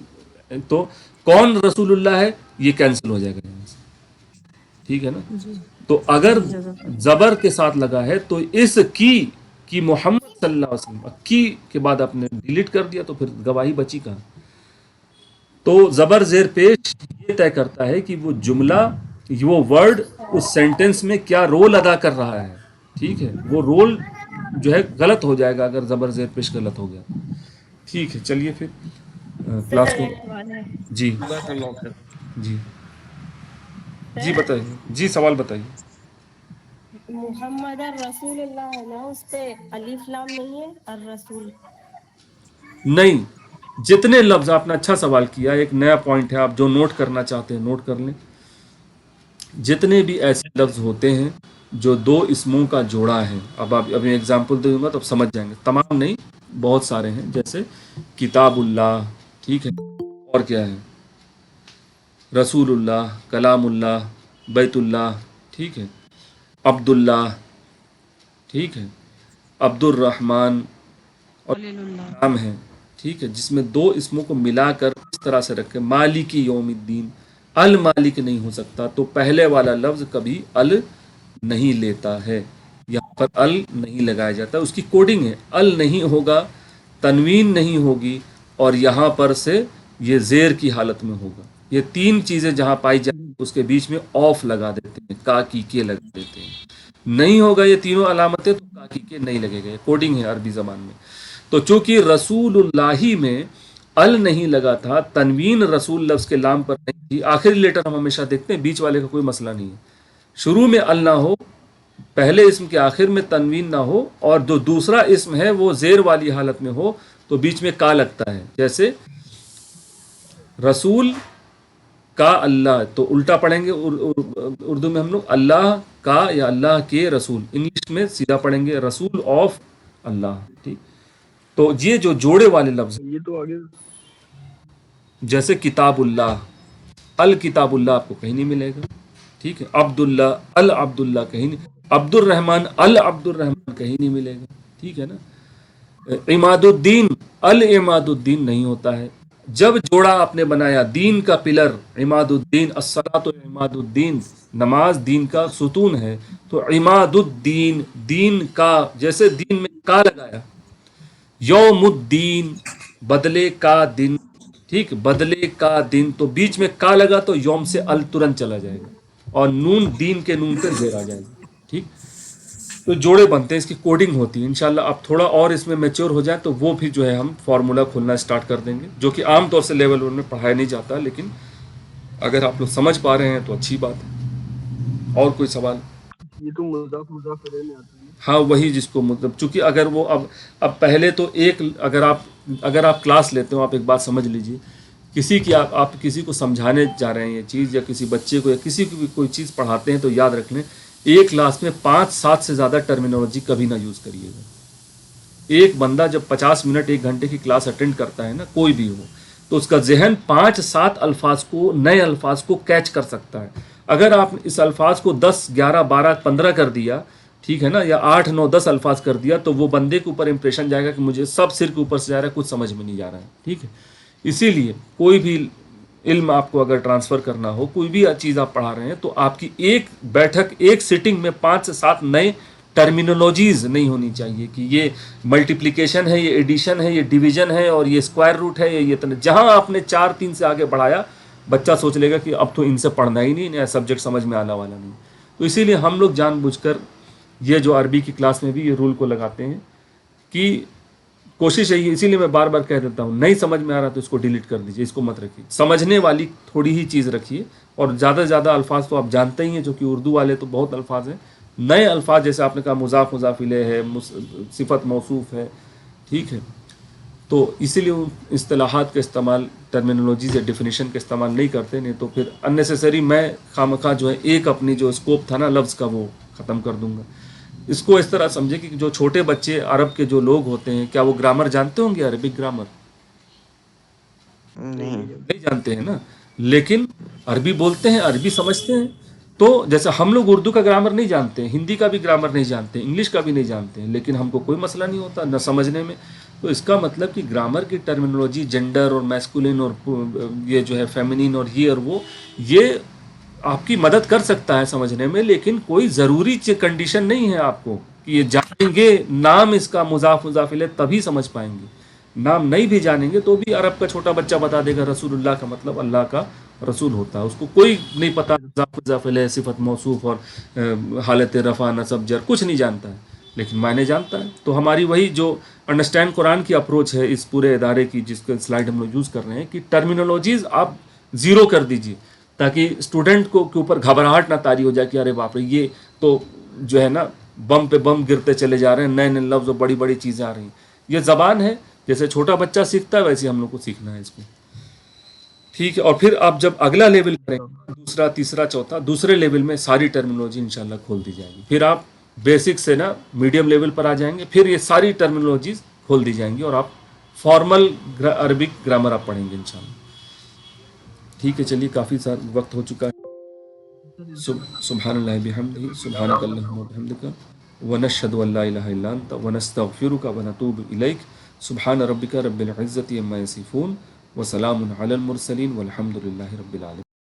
تو کون رسول اللہ ہے یہ کینسل ہو جائے گا یہاں سے. ٹھیک ہے نا؟ جی تو اگر جی جزاک اللہ. زبر کے ساتھ لگا ہے تو اس کی محمد صلی اللہ علیہ وسلم کی کے بعد آپ نے ڈیلیٹ کر دیا تو پھر گواہی بچی کہاں. تو زبر زیر پیش یہ طے کرتا ہے کہ وہ جملہ، وہ ورڈ اس سینٹنس میں کیا رول ادا کر رہا ہے. ٹھیک ہے، وہ رول جو ہے غلط ہو جائے گا اگر زبر زیر پیش غلط ہو گیا. ٹھیک ہے، چلیے پھر کلاس کو. جی جی جی بتائیے، جی سوال بتائیے. محمد رسول اللہ ہے نا، اس پہ الف لام نہیں ہے، الرسول. نہیں، جتنے لفظ، آپ نے اچھا سوال کیا، ایک نیا پوائنٹ ہے، آپ جو نوٹ کرنا چاہتے ہیں نوٹ کر لیں. جتنے بھی ایسے لفظ ہوتے ہیں جو دو اسموں کا جوڑا ہے، اب ابھی ایگزامپل دے دوں گا تو اب سمجھ جائیں گے. تمام نہیں، بہت سارے ہیں، جیسے کتاب اللہ، ٹھیک ہے، اور کیا ہے، رسول اللہ، کلام اللہ، بیت اللہ، ٹھیک ہے، عبد اللہ، ٹھیک ہے، عبد الرحمن، اور نام ہے، ٹھیک ہے، جس میں دو اسموں کو ملا کر اس طرح سے رکھے. مالک یوم الدین، المالک نہیں ہو سکتا، تو پہلے والا لفظ کبھی ال نہیں لیتا ہے. یہاں پر ال نہیں لگایا جاتا، اس کی کوڈنگ ہے. ال نہیں ہوگا، تنوین نہیں ہوگی، اور یہاں پر سے یہ زیر کی حالت میں ہوگا. یہ تین چیزیں جہاں پائی جائیں اس کے بیچ میں آف لگا دیتے ہیں، کا کی کے لگا دیتے ہیں. نہیں ہوگا یہ تینوں علامتیں تو کا کی کے نہیں لگے گا. کوڈنگ ہے عربی زبان میں. تو چونکہ رسول اللہ میں ال نہیں لگا تھا، تنوین رسول لفظ کے لام پر نہیں تھی. آخری لیٹر ہم ہمیشہ دیکھتے ہیں، بیچ والے کا کوئی مسئلہ نہیں ہے. شروع میں ال نہ ہو پہلے اسم کے آخر میں تنوین نہ ہو اور جو دوسرا اسم ہے وہ زیر والی حالت میں ہو تو بیچ میں کا لگتا ہے. جیسے رسول کا اللہ، تو الٹا پڑھیں گے اردو میں ہم لوگ اللہ کا یا اللہ کے رسول، انگلش میں سیدھا پڑھیں گے رسول آف اللہ. ٹھیک، تو یہ جو جوڑے والے لفظ یہ تو آگے جیسے کتاب اللہ، الکتاب اللہ آپ کو کہیں نہیں ملے گا. ٹھیک ہے، عبداللہ العبداللہ کہیں نہیں، عبد الرحمن العبد الرحمن کہیں نہیں ملے گا. ٹھیک ہے نا. عماد الدین العماد الدین نہیں ہوتا ہے. جب جوڑا آپ نے بنایا دین کا پلر عماد الدین، الصلاۃ عماد الدین، نماز دین کا ستون ہے، تو عماد الدین دین کا، جیسے دین میں کا لگایا، یوم الدین بدلے کا دن. ٹھیک، بدلے کا دن، تو بیچ میں کا لگا تو یوم سے ال ترنت چلا جائے گا اور نون دین کے نون پہ زیر آ جائے گا. ٹھیک، تو جوڑے بنتے ہیں، اس کی کوڈنگ ہوتی ہے. انشاءاللہ آپ تھوڑا اور اس میں میچور ہو جائیں تو وہ بھی جو ہے ہم فارمولا کھولنا اسٹارٹ کر دیں گے، جو کہ عام طور سے لیول 1 میں پڑھایا نہیں جاتا، لیکن اگر آپ لوگ سمجھ پا رہے ہیں تو اچھی بات ہے. اور کوئی سوال؟ یہ تو مضاف مضاف الیہ میں آتا ہے. ہاں وہی جس کو مطلب، چونکہ اگر وہ اب پہلے تو ایک اگر آپ کلاس لیتے ہو، آپ ایک بات سمجھ لیجئے، کسی کی آپ کسی کو سمجھانے جا رہے ہیں یہ چیز، یا کسی بچے کو یا کسی کو بھی کوئی چیز پڑھاتے ہیں، تو یاد رکھ لیں ایک کلاس میں 5-7 سے زیادہ ٹرمینالوجی کبھی نہ یوز کریے گا. ایک بندہ جب 50 منٹ 1 گھنٹے کی کلاس اٹینڈ کرتا ہے نا، کوئی بھی ہو، تو اس کا ذہن 5-7 الفاظ کو، نئے الفاظ کو کیچ کر سکتا ہے. اگر آپ اس الفاظ کو 10 11 12 15 کر دیا، ٹھیک ہے نا، یا 8 9 10 الفاظ کر دیا، تو وہ بندے کے اوپر امپریشن جائے گا کہ مجھے سب سر کے اوپر سے جا رہا ہے، کچھ سمجھ میں نہیں جا رہا ہے. ٹھیک ہے، اسی لیے کوئی بھی علم آپ کو اگر ٹرانسفر کرنا ہو، کوئی بھی چیز آپ پڑھا رہے ہیں، تو آپ کی ایک بیٹھک، ایک سٹنگ میں 5 سے 7 نئے ٹرمینالوجیز نہیں ہونی چاہیے کہ یہ ملٹیپلیکیشن ہے، یہ ایڈیشن ہے، یہ ڈویژن ہے، اور یہ اسکوائر روٹ ہے، یہ جہاں آپ نے 4 3 سے آگے بڑھایا، بچہ سوچ لے گا کہ اب تو ان سے پڑھنا ہی نہیں، نیا سبجیکٹ سمجھ میں آنے والا نہیں. تو اسی لیے ہم لوگ جان بوجھ کر یہ جو عربی کی کلاس میں بھی یہ رول کو لگاتے ہیں کہ کوشش ہے، اسی لیے میں بار بار کہہ دیتا ہوں، نہیں سمجھ میں آ رہا تو اس کو ڈیلیٹ کر دیجئے، اس کو مت رکھیے، سمجھنے والی تھوڑی ہی چیز رکھیے. اور زیادہ سے زیادہ الفاظ تو آپ جانتے ہی ہیں، جو کہ اردو والے تو بہت الفاظ ہیں. نئے الفاظ جیسے آپ نے کہا مضاف مضاف الیہ ہے، صفت موصوف ہے. ٹھیک ہے، تو اسی لیے اصطلاحات کا استعمال، ٹرمینالوجیز یا ڈیفینیشن کا استعمال نہیں کرتے، نہیں تو پھر اننیسیسری میں خواہ جو ہے ایک اپنی جو اسکوپ تھا نا لفظ کا وہ ختم کر دوں گا. اس کو اس طرح سمجھے کہ جو چھوٹے بچے عرب کے جو لوگ ہوتے ہیں، کیا وہ گرامر جانتے ہوں گے؟ عربک گرامر نہیں جانتے ہیں نا، لیکن عربی بولتے ہیں، عربی سمجھتے ہیں. تو جیسے ہم لوگ اردو کا گرامر نہیں جانتے ہیں، ہندی کا بھی گرامر نہیں جانتے، انگلش کا بھی نہیں جانتے ہیں، لیکن ہم کو کوئی مسئلہ نہیں ہوتا نہ سمجھنے میں. تو اس کا مطلب کہ گرامر کی ٹرمینالوجی، جنڈر اور میسکولین اور یہ جو ہے فیمنین اور یہ اور وہ، یہ آپ کی مدد کر سکتا ہے سمجھنے میں، لیکن کوئی ضروری کنڈیشن نہیں ہے آپ کو کہ یہ جانیں گے نام اس کا مضاف مضاف الیہ تبھی سمجھ پائیں گے. نام نہیں بھی جانیں گے تو بھی عرب کا چھوٹا بچہ بتا دے گا رسول اللہ کا مطلب اللہ کا رسول ہوتا ہے. اس کو کوئی نہیں پتا مضاف مضاف الیہ، صفت موصوف اور حالت رفع نصب جر کچھ نہیں جانتا ہے، لیکن معنی جانتا ہے. تو ہماری وہی جو انڈرسٹینڈ قرآن کی اپروچ ہے اس پورے ادارے کی، جس کا سلائڈ ہم لوگ یوز کر رہے ہیں، کہ ٹرمینالوجیز آپ زیرو کر دیجیے تاکہ اسٹوڈنٹ کو کے اوپر گھبراہٹ نہ طاری ہو جائے کہ ارے باپ رے یہ تو جو ہے نا بم پہ بم گرتے چلے جا رہے ہیں، نئے نئے لفظ اور بڑی بڑی چیزیں آ رہی ہیں. یہ زبان ہے، جیسے چھوٹا بچہ سیکھتا ہے ویسے ہم لوگ کو سیکھنا ہے اس کو. ٹھیک ہے، اور پھر آپ جب اگلا لیول کریں، دوسرا تیسرا چوتھا، دوسرے لیول میں ساری ٹرمینالوجی انشاءاللہ کھول دی جائے گی. پھر آپ بیسک سے نا میڈیم لیول پر آ جائیں گے، پھر یہ ساری ٹرمینالوجیز کھول دی جائیں گی اور آپ فارمل عربک گرامر آپ پڑھیں گے انشاءاللہ. ٹھیک ہے، چلیے کافی سارا وقت ہو چکا ہے. سبحان اللہ بحمدہ، سبحانک اللہم وبحمدک، ونشہد ان لا الہ الا انت، ونستغفرک ونتوب الیک. سبحان ربک رب العزۃ عما یصفون، وسلام علی المرسلین، والحمد للہ رب العالمین.